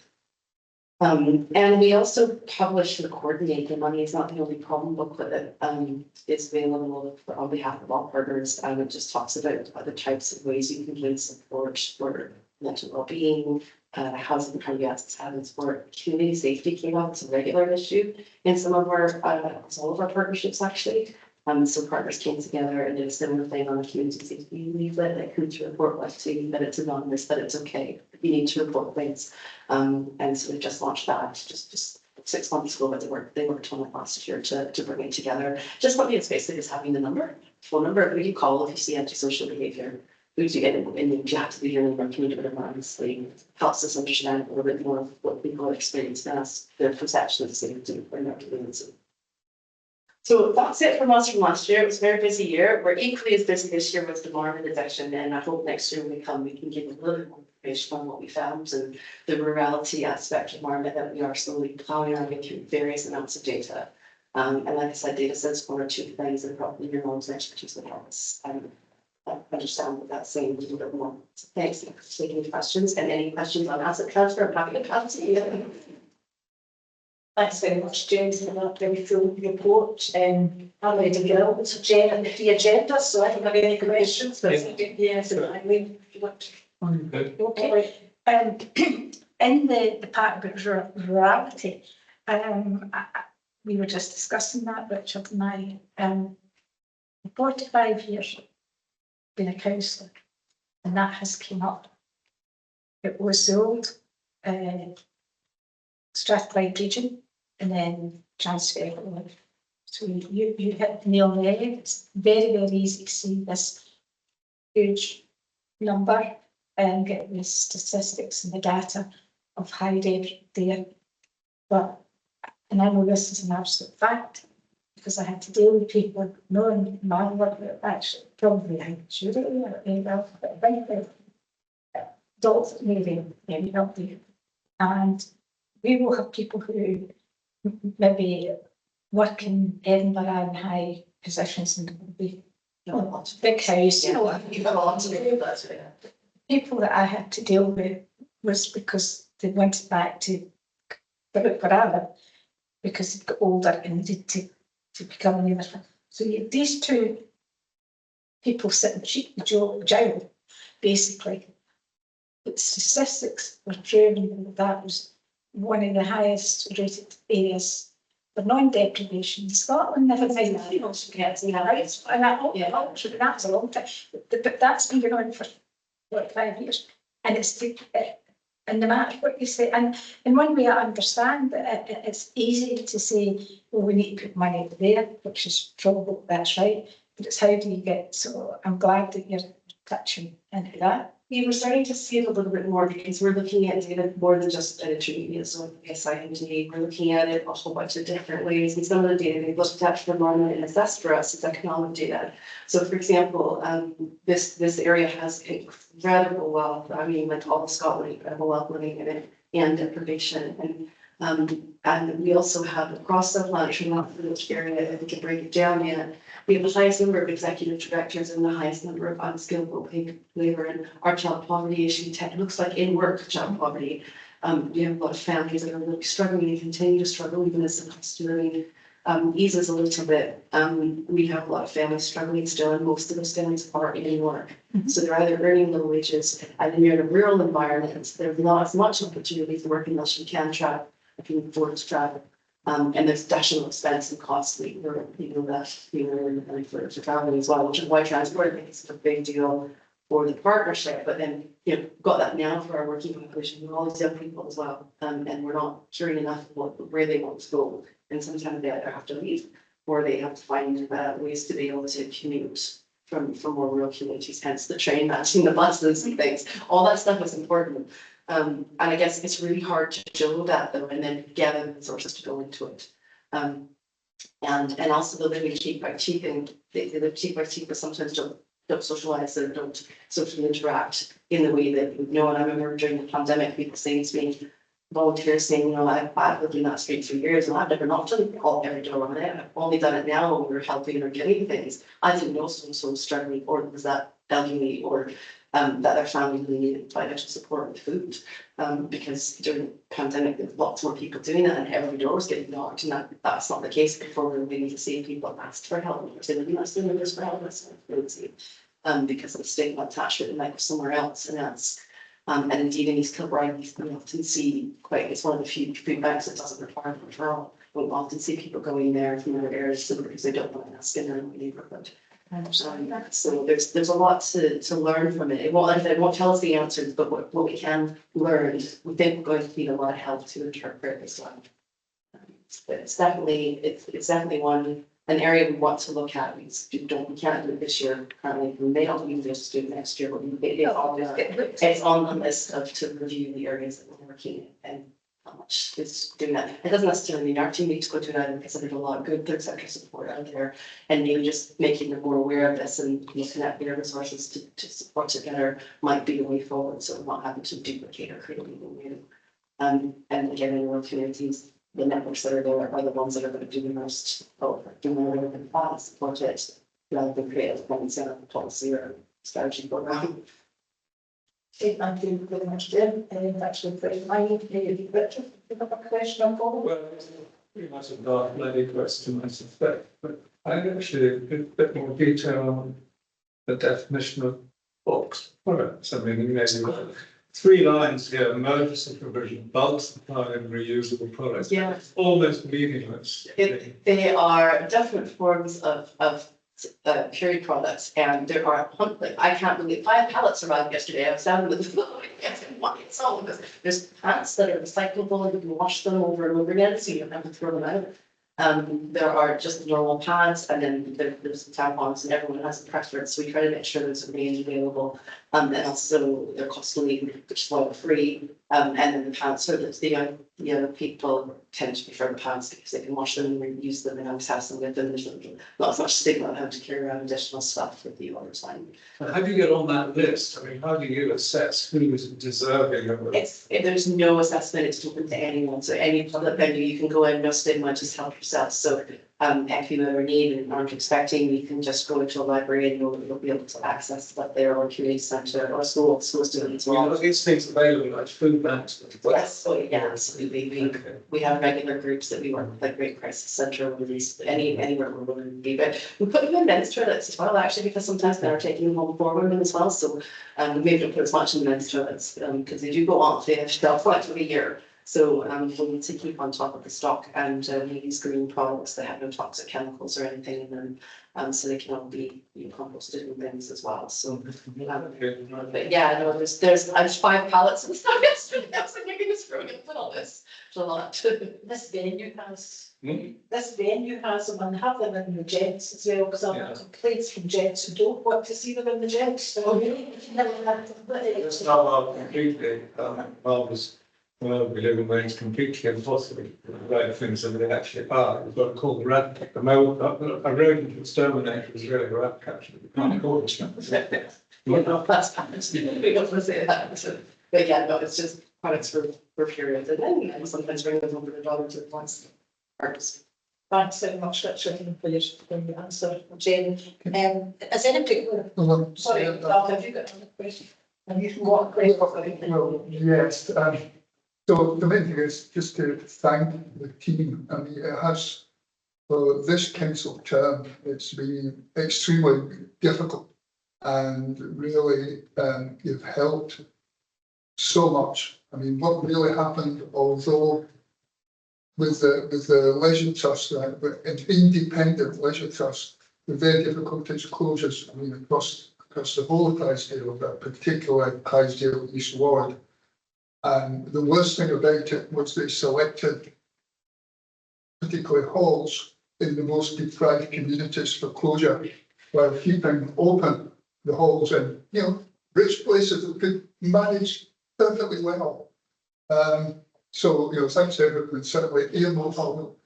And we also publish the coordinate. The money is not the only problem booklet that is available on behalf of all partners. And it just talks about other types of ways you can give support for mental well-being, housing, cardiac habits, for community safety came up as a regular issue in some of our, all of our partnerships actually. So partners came together and did a similar thing on a community safety leaflet that could report like to you that it's anonymous, that it's okay. You need to report things. And so we just launched that just 6 months ago, but they worked on it last year to bring it together. Just what it's basically is having the phone number, who you call if you see antisocial behavior, who do you get in, you have to be here in the community anonymously, helps us understand a little bit more of what people are experiencing as their perception of safety when they're doing it. So that's it from us from last year. It was a very busy year. We're equally as busy this year with the market addiction, and I hope next year when we come, we can give a little bit more information on what we found and the rurality aspect of market that we are slowly plowing our way through various amounts of data. And like I said, data says 1 or 2 things, and probably your mom's expertise would help us understand what that's saying a little bit more. So thanks for taking the questions, and any questions on asset transfer, I'm happy to answer you. Thanks very much, James, for that very full report. I'm ready to get on to Jen and the agenda, so I don't have any questions, but yes, I mean, if you want to. Okay. In the part about rurality, we were just discussing that, Richard and I, 45 years been a councillor, and that has come up. It was the old Strathclyde region, and then transferred over. So you hit the nail on the head. It's very, very easy to see this huge number and get the statistics and the data of high depth there. But, and I know this is an absolute fact, because I had to deal with people knowing my work, actually probably I should have, adults maybe not there. And we will have people who maybe work in Edinburgh and high positions and will be big house, you know, people that I had to deal with was because they went back to where I live because they got older and needed to become a neighbour. So these two people sit in jail, basically. But statistics were proving that was one of the highest rated areas for non-deprivation in Scotland. Never mind, you know, right? And that's a long time. But that's been going on for 5 years, and it's and no matter what you say, and in one way I understand that it's easy to say, well, we need to put money there, which is probably that's right. But it's how do you get? So I'm glad that you're touching into that. Yeah, we're starting to see it a little bit more because we're looking at data more than just an intermediate, so SIMD, we're looking at it a whole bunch of different ways. And some of the data we've looked at for Lorna and assessed for us is economic data. So for example, this area has incredible wealth. I mean, like all of Scotland, incredible wealth living in it and deprivation. And we also have across the Lanarkshire North Village area, if we can break it down yet, we have the highest number of executive directors and the highest number of unskilled low-paid labour, and our child poverty issue looks like in-work child poverty. We have a lot of families that are really struggling and continue to struggle even as the cost of living eases a little bit. We have a lot of families struggling still, and most of those families are in work. So they're either earning low wages, and when you're in a rural environment, there's not as much opportunity for work unless you can travel, if you can afford to travel. And there's additional expense and costly for people that for traveling as well, which is why transport is a big deal for the partnership. But then got that now for our working population with all these young people as well, and we're not hearing enough about where they want to go, and sometimes they either have to leave or they have to find ways to be able to commute from more rural communities. Hence the train matching the buses and things. All that stuff is important. And I guess it's really hard to show that though, and then gather the resources to go into it. And also the living cheek by cheek, and they live cheek by cheek, but sometimes don't socialize or don't socially interact in the way that you know. And I remember during the pandemic, people saying to me, volunteers saying, I've lived in that street for years and I've never knocked on every door on it. I've only done it now when we were helping or getting things. I didn't know so was struggling, or was that elderly, or that their family really needed financial support with food. Because during the pandemic, there was lots more people doing it and every door was getting knocked, and that's not the case before. We need to see people asked for help, or saying, "That's the numbers for help," that's crazy. Because of the stigma attached to it, and like somewhere else, and that's and indeed in East Kilbride, we often see it's one of the few food banks that doesn't require referral. We'll often see people going there from other areas because they don't want to ask in their own neighbourhood. So there's a lot to learn from it. It won't tell us the answers, but what we can learn, we think we're going to need a lot of help to interpret as well. But it's definitely an area we want to look at. We can't do it this year currently. We may not even just do it next year, but it's on the list to review the areas that we're working in and how much is doing that. It doesn't necessarily mean our team needs to go do that, because there's a lot of good third sector support out there, and maybe just making them more aware of this and looking at their resources to support together might be a way forward, so we're not having to duplicate or create anything new. And again, in rural communities, the networks that are there are the ones that are going to do the most support it, rather than create a policy or strategy program. Okay, thank you very much, Jim. Actually, pretty mind. Richard, you have a question on board? Well, it's pretty much a dark lady question, I suspect, but I actually a bit more detail on the definition of box products. I mean, you've got 3 lines here: emergency provision, bulk supply, and reusable products. Yeah. It's almost meaningless. They are different forms of period products, and there are I can't believe 5 pallets arrived yesterday. I was down with the it's all of this. There's pants that are recyclable and you can wash them over and over again, so you don't have to throw them out. There are just normal pads, and then there's tampons, and everyone has a preference. So we try to make sure there's a range available, and also they're costly, which is why they're free. And then the pads, so that the young people tend to prefer the pads because they can wash them and reuse them and always have them with them. There's not as much stigma of having to carry around additional stuff with you all the time. And how do you get on that list? I mean, how do you assess who is deserving of it? There's no assessment, it's open to anyone. So any public venue, you can go in, no stigma, just help yourself. So if you ever need and aren't expecting, you can just go into a library and you'll be able to access that there, or community centre or schools doing it as well. These things available like food banks. Yes, so yeah, absolutely. We have regular groups that we work with, like Great Crisis Centre, anywhere we're willing to be. But we put them in men's toilets as well, actually, because sometimes they're taking them home for women as well. So we maybe don't put as much in the men's toilets because they do go off the shelf quite a year. So we need to keep on top of the stock, and we use green products that have no toxic chemicals or anything in them, so they can all be composted in bins as well. So, but yeah, no, there's 5 pallets and stuff yesterday. I was like, my goodness, we're going to put all this. It's a lot. This venue has them, and have them in the jets as well, because I've got complaints from jets who don't want to see them in the jets. So it's not completely marvellous. Well, we live in ways completely impossible to provide things that they actually are. We've got to call the rat catcher. A rodent exterminator is really a rat catcher. You can't call it. That's fine. We don't want to say that. But yeah, no, it's just products for periods, and then sometimes bring them over to dollars at once. Thanks very much, Richard, for your answer, Jane. Is anybody? Sorry, Doug, have you got another question? And you can go on. Well, yes. So the main thing is just to thank the team. I mean, it has, for this council term, it's been extremely difficult, and really you've helped so much. I mean, what really happened, although with the leisure trust, an independent leisure trust, with their difficulties, closures, I mean, across the whole of Clydesdale, but particularly Clydesdale East Ward. And the worst thing about it was they selected particularly halls in the most deprived communities for closure, while keeping open the halls in, rich places that could manage perfectly well. So, thanks to everyone, certainly Airmo Hall,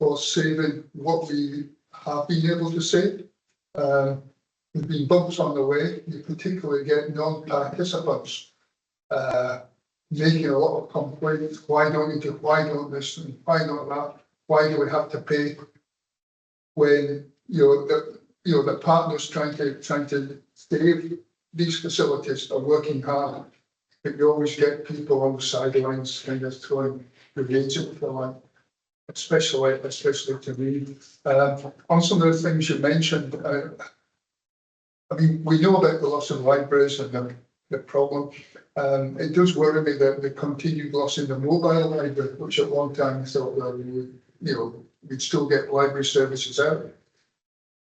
for saving what we have been able to save. There's been bumps on the way. You particularly get non-participants making a lot of complaints. Why don't you do? Why don't this? And why not that? Why do we have to pay when the partners trying to save these facilities are working hard, but you always get people on the sidelines kind of throwing grenades at the line, especially to me. On some of the things you mentioned, I mean, we know about the loss of libraries and the problem. It does worry me that the continued loss in the mobile library, which at one time we thought that we would, we'd still get library services out.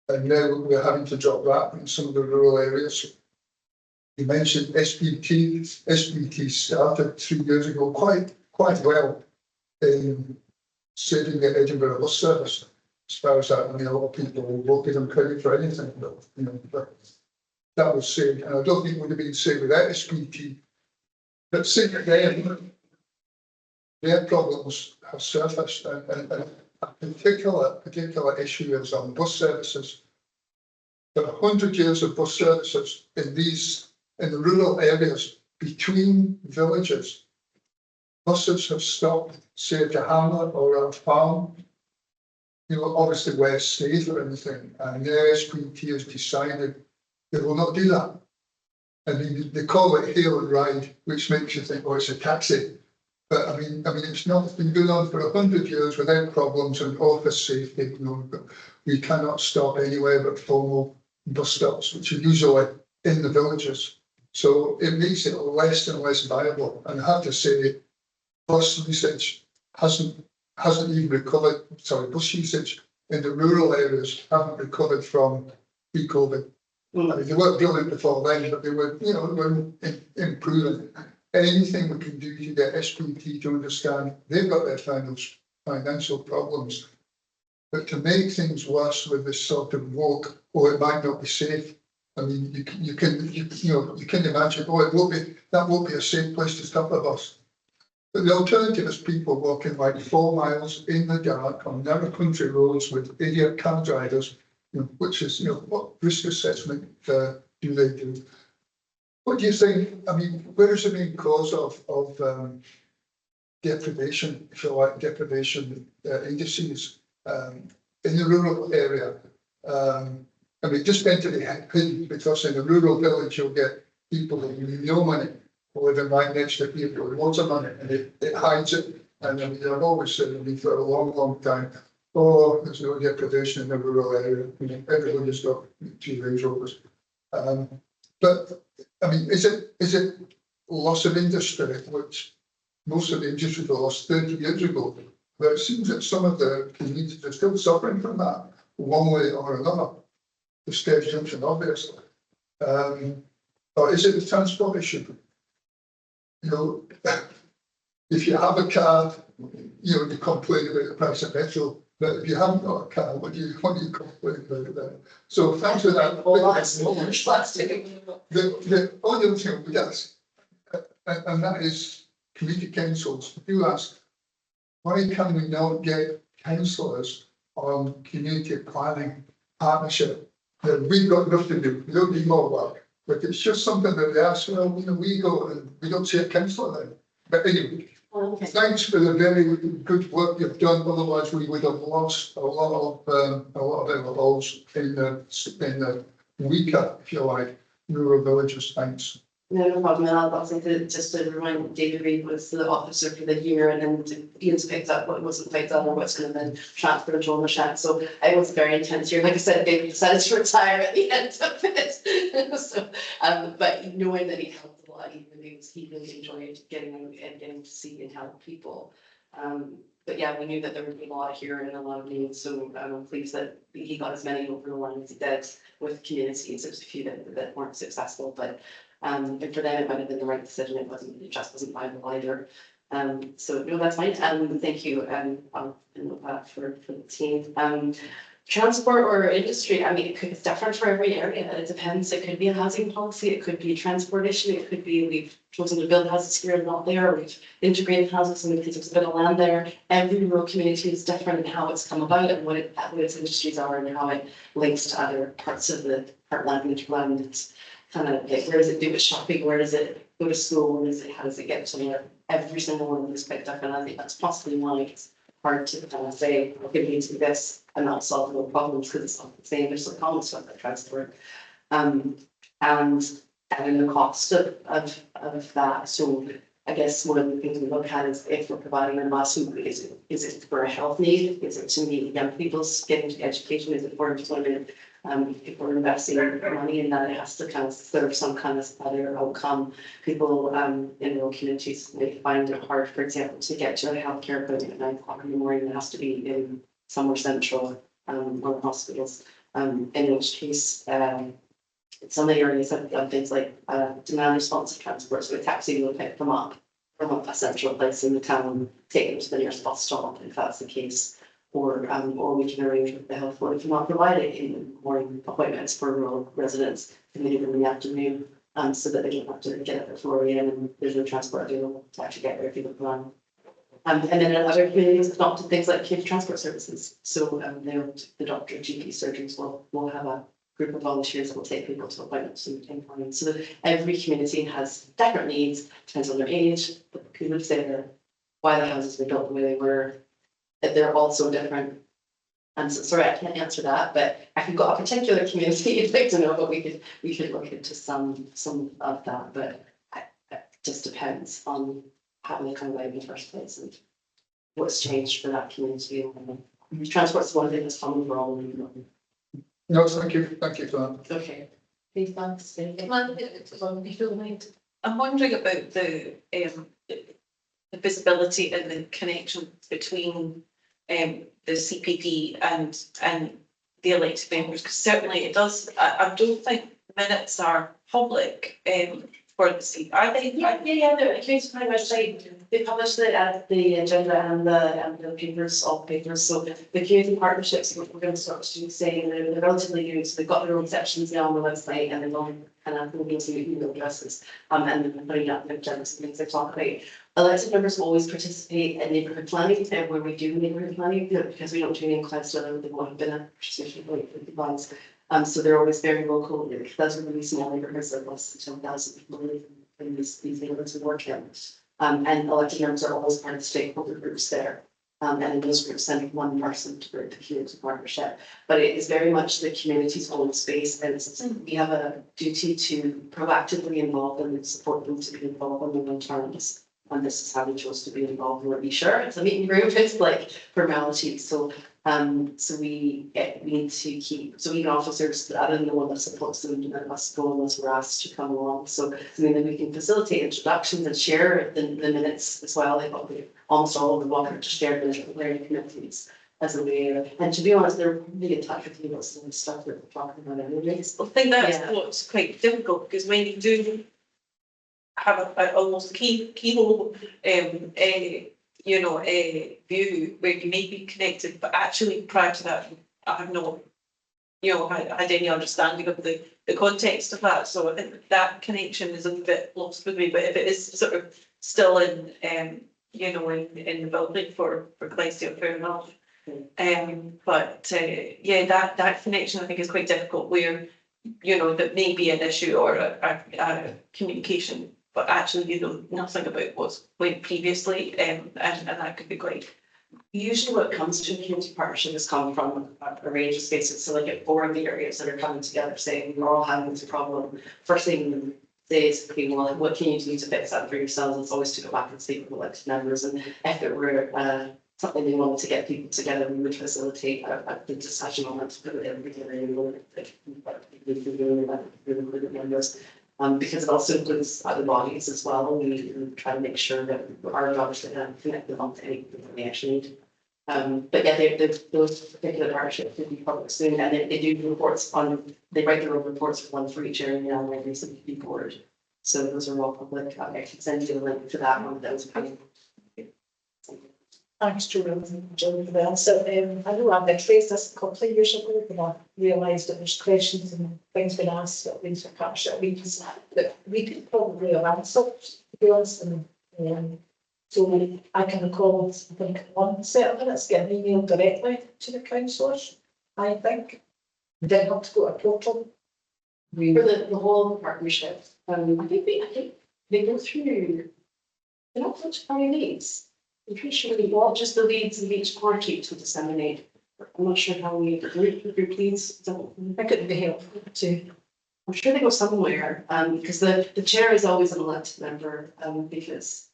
And now we're having to drop that in some of the rural areas. You mentioned SBT. SBT started 3 years ago quite well in saving the Edinburgh bus service. As far as that, I mean, a lot of people won't give them credit for anything, but that was saved, and I don't think it would have been saved without SBT. But saying again, their problems have surfaced, and a particular issue is on bus services. There are 100 years of bus services in the rural areas between villages. Buses have stopped, say at a hamlet or a farm, obviously where it's safe or anything, and the SPT has decided they will not do that. I mean, they call it hail and ride, which makes you think, oh, it's a taxi. But I mean, it's not. It's been going on for 100 years without problems and office safety. But we cannot stop anywhere but formal bus stops, which are usually in the villages. So it makes it less and less viable. And I have to say, bus usage hasn't even recovered. Sorry, bus usage in the rural areas haven't recovered from pre-COVID. I mean, they weren't brilliant before then, but they were, improving. Anything we can do to get SPT to understand they've got their financial problems, but to make things worse with this sort of walk, or it might not be safe. I mean, you can imagine, that won't be a safe place to stop a bus. But the alternative is people walking like 4 miles in the dark on narrow country roads with idiot cab drivers, which is, what risk assessment do they do? What do you think? I mean, where is the main cause of deprivation, if you like, indices in the rural area? I mean, just meant to be hidden, because in a rural village you'll get people with no money living right next to people with lots of money, and it hides it. And I mean, I've always said to me for a long time, oh, there's no deprivation in the rural area. I mean, everybody's got 2 Range Rovers. But I mean, is it loss of industry, which most of the industry was lost 30 years ago? But it seems that some of the communities are still suffering from that one way or another. The Stage Junction, obviously. Or is it the transport issue? If you have a car, you complain about the price of petrol. But if you haven't got a car, what do you complain about then? So thanks for that. The only thing we ask, and that is community councils, do ask, why can we not get councillors on community planning partnership? We've got enough to do, we don't need more work, but it's just something that they ask, well, we go and we don't see a councillor then. But anyway, thanks for the very good work you've done. Otherwise, we would have lost a lot of our roles in the weaker, if you like, rural villages. Thanks. No problem. And I'll say that just to remind David Reid was the officer for the year, and then Ian's picked up what wasn't picked up or what's going to then transferred to ownership. So it was a very intense year. Like I said, David decided to retire at the end of it. So, but knowing that he helped a lot, he really enjoyed getting out and getting to see and help people. But yeah, we knew that there would be a lot here and a lot of needs. So I'm pleased that he got as many over the line as he did with communities. There was a few that weren't successful, but and for them, it might have been the right decision. It just wasn't viable either. So no, that's fine. Thank you. I'll note that for the team. Transport or industry, I mean, it's different for every area. It depends. It could be a housing policy. It could be a transport issue. It could be we've chosen to build houses here and not there. We've integrated houses and because there's a bit of land there. Every rural community is different in how it's come about and what its industries are and how it links to other parts of the heartland and hinterland. It's kind of like, where does it do its shopping? Where does it go to school? How does it get somewhere? Every single one of them is quite different. I think that's possibly why it's hard to kind of say, okay, we need to do this and not solve the problems because it's not the same. There's some common stuff that transport. And and then the cost of that. So I guess one of the things we look at is if we're providing a bus, is it for a health need? Is it to meet young people's getting to education? Is it for employment? If we're investing money in that, it has to kind of serve some kind of other outcome. People in rural communities may find it hard, for example, to get to a healthcare appointment at 9 o'clock in the morning. It has to be in somewhere central or hospitals. In which case, some of the areas have things like demand responsive transport, so a taxi will pick them up from a central place in the town, take them to the nearest bus stop if that's the case. Or we can arrange with the health board if we're not providing in morning appointments for rural residents to meet them in the afternoon, so that they don't have to get up at 4 a.m. and there's no transport available to actually get there if you look around. And then in other communities, it's not things like community transport services. So the doctor, GP surgeons will have a group of volunteers that will take people to appointments in morning. So that every community has different needs, depends on their age, who lives there, why the houses were built the way they were. That they're all so different. And so, sorry, I can't answer that, but if you've got a particular community you'd like to know, but we could look into some of that, but it just depends on how they come about in the first place and what's changed for that community. Transport's one thing that's common for all of them. No, thank you for that. Okay. Please, thanks. I'm wondering about the visibility and the connection between the CPD and the elected members, because certainly it does. I don't think minutes are public for the CPD. Are they? Yeah. The community planning website, they publish the agenda and the papers, all papers. So the community partnerships, we're going to start saying they're relatively new. So they've got their own sections now on the website, and they're going kind of moving to email addresses, and then putting up the agendas and things they talk about. Elected members always participate in neighbourhood planning, when we do neighbourhood planning, because we don't do any in Clydesdale, they won't have been a participation point for the plans. So they're always very local. Those are really small neighbourhoods of less than 10,000 people live in these neighbourhoods we work in. And elected members are always part of the stakeholder groups there. And in those groups, send one person to the community partnership. But it is very much the community's own space, and we have a duty to proactively involve them and support them to be involved on their own terms. And this is how we chose to be involved. We'll be sure it's a meeting group, it's like formality. So we need to keep, so even officers, other than the one that supports them, must go unless we're asked to come along. So I mean, that we can facilitate introductions and share the minutes as well. They've got almost all of the welcome to share the area committees as a way. And to be honest, they're really in touch with you about some stuff that we're talking about anyways. I think that's what's quite difficult, because when you do have almost a keyhole, view where you may be connected, but actually prior to that, I have not, had any understanding of the context of that. So I think that connection is a bit lost with me. But if it is sort of still in the building for Clydesdale, fair enough. That connection I think is quite difficult, where that may be an issue or a communication, but actually you know nothing about what's went previously, and that could be quite. Usually what comes to a community partnership has come from a range of spaces. So like at 4 of the areas that are coming together saying we're all having this problem. First thing they say is, okay, well, what can you do to fix that for yourselves? It's always to go back and speak with elected members. And if it were something they wanted to get people together, we would facilitate a big discussion on it to put it in the members. Because it also includes other bodies as well. We try to make sure that our jobs can connect them up to anything that they actually need. But yeah, those particular partnerships will be public soon, and they do reports they write their own reports, one for each area now, and recently board. So those are all public. I can send you the link to that one. That was pretty. Thanks, Joe, for that. So I know I've raised this a couple of years ago, but I realised that there's questions and things been asked that these are partnership meetings that we could probably have answered, to be honest. And so I can recall, I think, one set of minutes getting emailed directly to the councillors, I think. We didn't have to go to a portal. For the whole partnership, I think they go through, they're not much party leads. I'm pretty sure we want just the leads of each party to disseminate. I'm not sure how we group leads. I couldn't be helpful to I'm sure they go somewhere, because the chair is always an elected member, because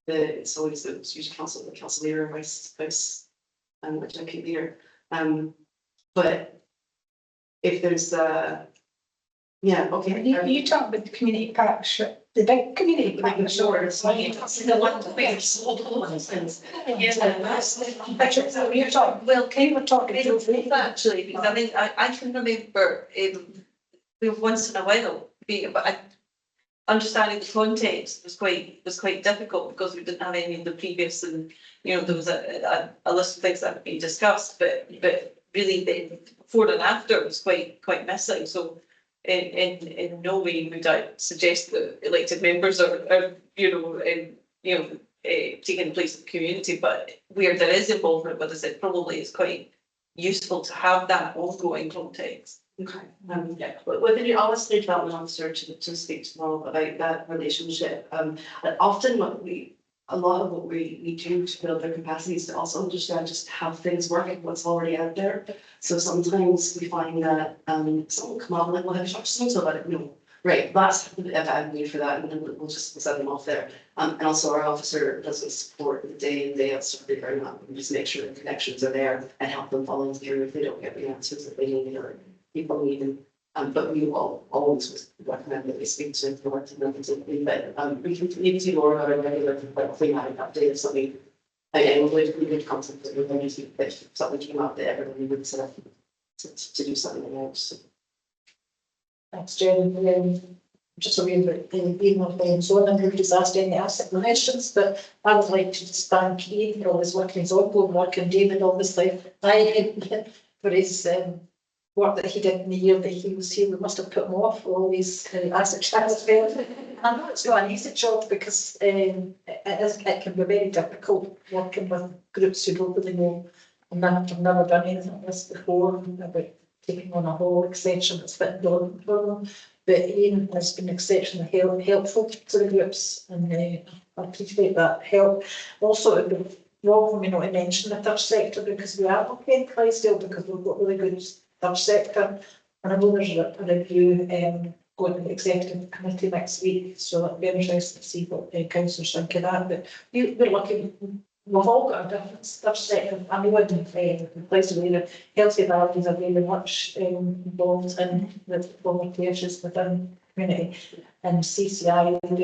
it's usually the council leader, vice, deputy leader. But if there's yeah, okay. You talk about the community partnership, the big community partnership. The one where sold ones. You're talking, well, Kate, we're talking. Actually, because I mean, I can remember, we once in a while, but understanding the context was quite difficult because we didn't have any of the previous, and, you know, there was a list of things that had been discussed, but really the before and after was quite missing, so in no way would I suggest that elected members are taking place in the community, but where there is involvement with us, it probably is quite useful to have that ongoing context. Okay, yeah, but within your always the development officer to speak to more about that relationship. And often a lot of what we do to build their capacity is to also understand just how things work and what's already out there. So sometimes we find that someone come up and like, well, have you talked to someone about it? No, right, that's the avenue for that, and then we'll just send them off there. And also our officer doesn't support the day in, day out stuff very much. We just make sure the connections are there and help them volunteer if they don't get the answers that they need or people need them. But we will always recommend that we speak to the elected members, but we can maybe do more about a regular thematic update or something. Again, we would concept that we're going to do if something came up that everybody would set up to do something else. Thanks, Jen. Just so we're being of the zone and who's asked any asset questions, but I would like to just thank Ian for all his work, his ongoing work, and David, obviously, for his work that he did in the year that he was here. We must have put him off for all these asset transfers. I know it's not an easy job because it can be very difficult working with groups who don't really know. And I've never done anything like this before about taking on a whole extension that's been done for them. But Ian has been exceptionally helpful to the groups, and I appreciate that help. Also, it would be wrong for me not to mention the third sector because we are looking at Clydesdale because we've got really good third sector. And I know there's a review going to the executive committee next week, so it'll be interesting to see what the councillors think of that. But we're looking. We've all got a different third sector. I mean, in Clydesdale Area, healthy values are very much involved in the poverty issues within the community, and CCI, and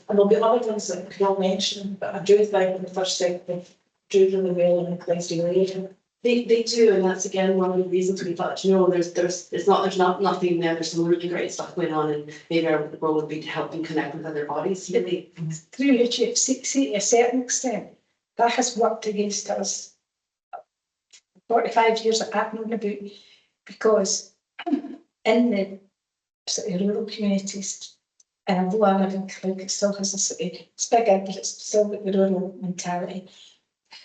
there'll be other things that you'll mention, but I do think the first sector do really well in Clydesdale Area. They do, and that's again one of the reasons we thought, there's not nothing there. There's some really great stuff going on, and maybe our role would be to help them connect with other bodies. Really, through your chief, see to a certain extent, that has worked against us 45 years that I've known about, because in the sort of rural communities, and although I live in Clydesdale, it still has a city, it's bigger, but it's still got the rural mentality.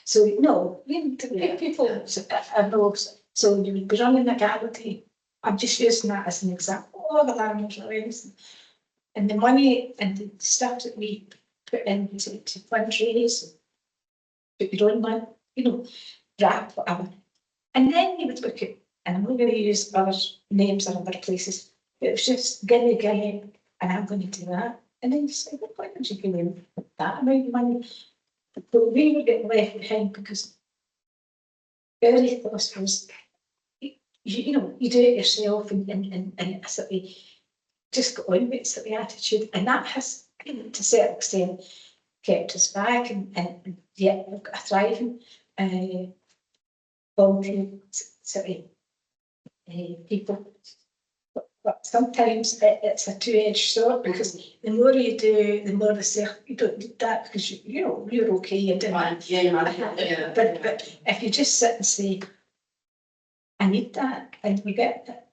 So no, people are no, so you would be running a gallery. I'm just using that as an example of the animals or anything. And the money and the stuff that we put into to fundraise, put your own money, wrap, whatever. And then you would look at, and I'm not going to use other names or other places, but it was just gimme, and I'm going to do that. And then you say, well, why don't you give me that amount of money? But we were getting left behind because very thought was, you do it yourself and sort of just go on with it, sort of attitude. And that has, to a certain extent, kept us back, and yet we've got a thriving voluntary sort of people. But sometimes it's a two-edged sword, because the more you do, the more they say you don't need that because you're okay, you do it. Yeah. But if you just sit and say, I need that, and you get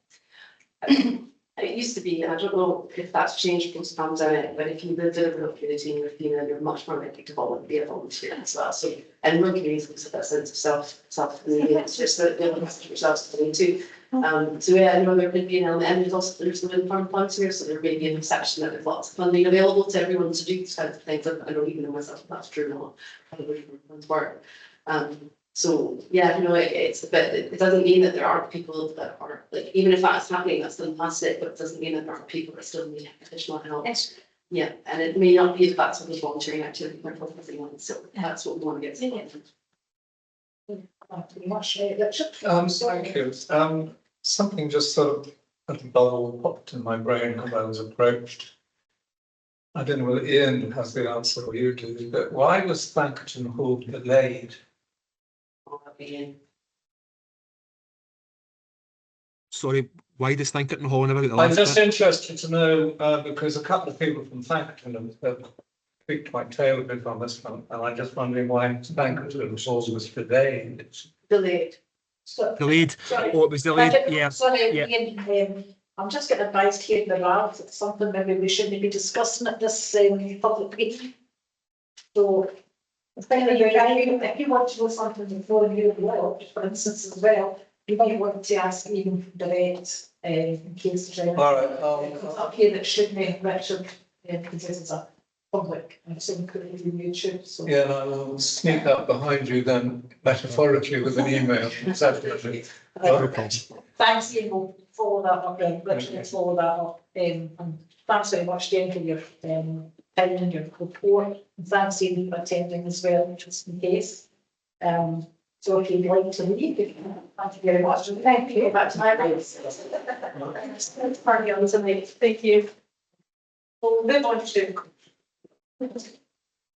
it. It used to be, and I don't know if that's changed post pandemic, but if you lived in a rural community and you're much more likely to be a volunteer as well. So, and rural communities have that sense of self, it's just that they look after yourselves too. So yeah, I know there could be an element, and there's the wind farm plants here, so there may be an exception that there's lots of funding available to everyone to do these kinds of things. I don't even know myself if that's true or not. How the wind farms work. So, yeah, no, it's a bit, it doesn't mean that there aren't people that are, like, even if that's happening, that's fantastic, but it doesn't mean that there aren't people that still need additional help. Yes. Yeah, and it may not be the fact of the volunteering activity we're focusing on, so that's what we want to get to. Thank you much, Richard. Thank you. Something just sort of at the bubble popped in my brain as I was approached. I don't know whether Ian has the answer or you do, but why was Thankerton Hall delayed? Sorry, why does Thinkerton Hall never get the I'm last just bit? interested to know, because a couple of people from Thankerton have picked my tail a bit on this one, and I'm just wondering why Thankerton Hall was delayed. Delayed. So, Delayed. sorry. Oh, it was delayed. Yeah. Sorry, Yeah. Ian, I'm just getting advised here in the lab, it's something maybe we shouldn't be discussing at this public meeting. So, the thing that if you want to do something before you will, for instance, as well, you might want to ask even direct, in case there's All right, comes up here that should be Richard, because this is a public, and it's included in YouTube, so. yeah, I'll sneak up behind you then metaphorically with an email. Definitely. Thanks, Ian, we'll follow that up, Richard will follow that up, and thanks very much, Jane, for your, time and your report, and thanks, Ian, for attending as well, just in case. So if you'd like to leave, thank you very much, and thank you. Back to my place. Party on tonight, thank you. We'll move on to.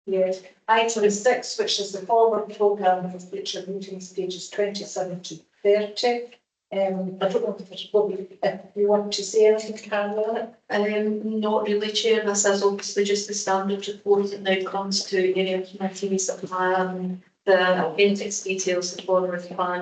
Yes, item 6, which is the forward programme for future meetings, pages 27 to 30. I don't know if you want to say anything, Carol, on it? Not really, Chair. This is obviously just the standard report that now comes to area committees the appendix details the forward plan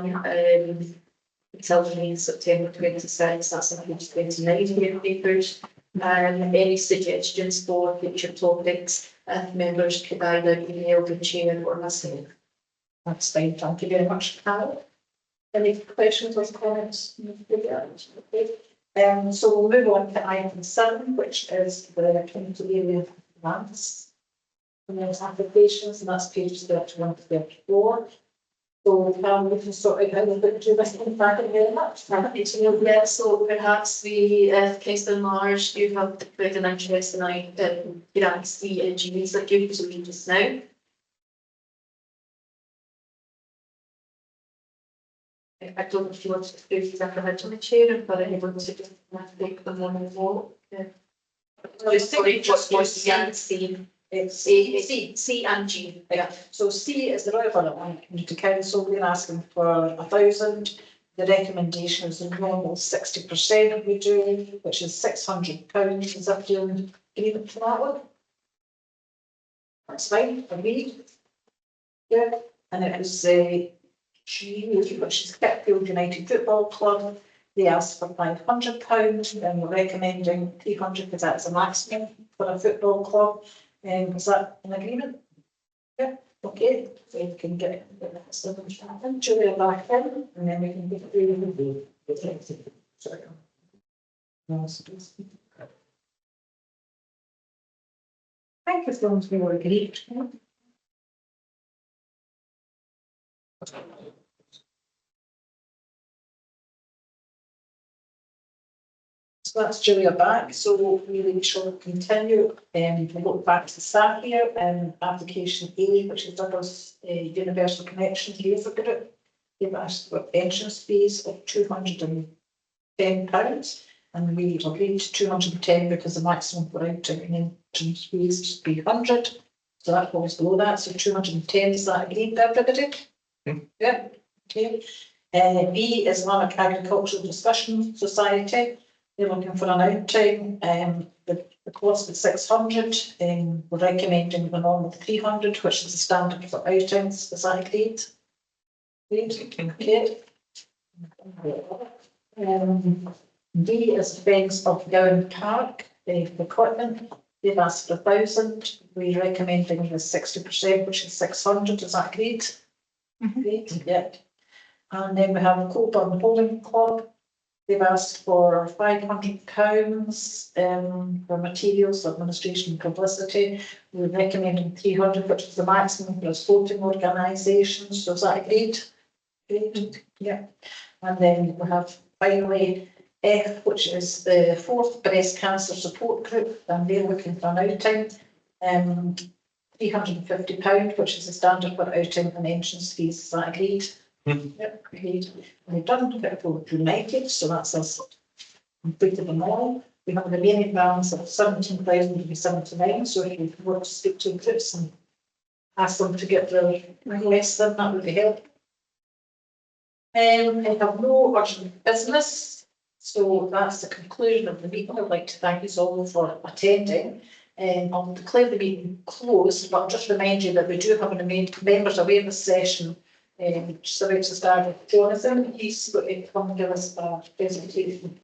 until the September 26th. That's in page 29 of your papers. Any suggestions for future topics, members could either email the chair or myself. That's fine, thank you very much, Carol. Any questions or comments? So we'll move on to item 7, which is the community area plans. And there's applications, and that's pages 31 to 34. So we can sort out how we're going to do this in fact very much. Yeah, so perhaps the case Marsh, you have quite an interest tonight in grants the engineers that give to me just now. I don't know if you want to do that individually, Chair, but I want to just take them one and vote. C and G. Yeah, so C is the Royal Borough Community Council, we're asking for 1,000. The recommendation is the normal 60% we do, which is £600. Is that your agreement for that one? That's fine, agreed. Yeah, and it was G, which is Ketfield United Football Club. They asked for £500, and we're recommending 300 because that's a maximum for a football club. Is that an agreement? Yeah, okay, so we can get Julia back in, and then we can get through the sorry. I think as long as we were agreed. So that's Julia back, so we shall continue and we'll look back to the start here, application A, which is Douglas Universal Connection Labour Group. They've asked for entrance fees of £210, and we agreed to 210 because the maximum for entering entrance fees should be 100, so that falls below that, so 210, is that agreed by everybody? Yeah, okay. B is Lanark Agricultural Discussion Society. They're looking for an outing, the cost is 600, we're recommending the normal 300, which is the standard for outings. Is that agreed? Okay. D is Friends of Gowan Park, equipment. They've asked for 1,000. We're recommending the 60%, which is 600. Is that agreed? Agreed, yeah. And then we have Coburn Bowling Club. They've asked for £500 for materials, administration and publicity. We're recommending 300, which is the maximum for sporting organisations. So is that agreed? Agreed? Yeah. And then we have finally F, which is the 4th breast cancer support group, and they're looking for an outing. £350, which is the standard for outing and entrance fees. Is that agreed? Yep, agreed. We've done People United, so that's us completed them all. We have a remaining balance of 17,079, so if you want to speak to groups and ask them to get their requests, then that would be helpful. I have no urgent business, so that's the conclusion of the meeting. I'd like to thank you all for attending. I'll declare the meeting closed, but just remind you that we do have a members awareness session which is about to start with Jonathan. He's going to come and give us a presentation.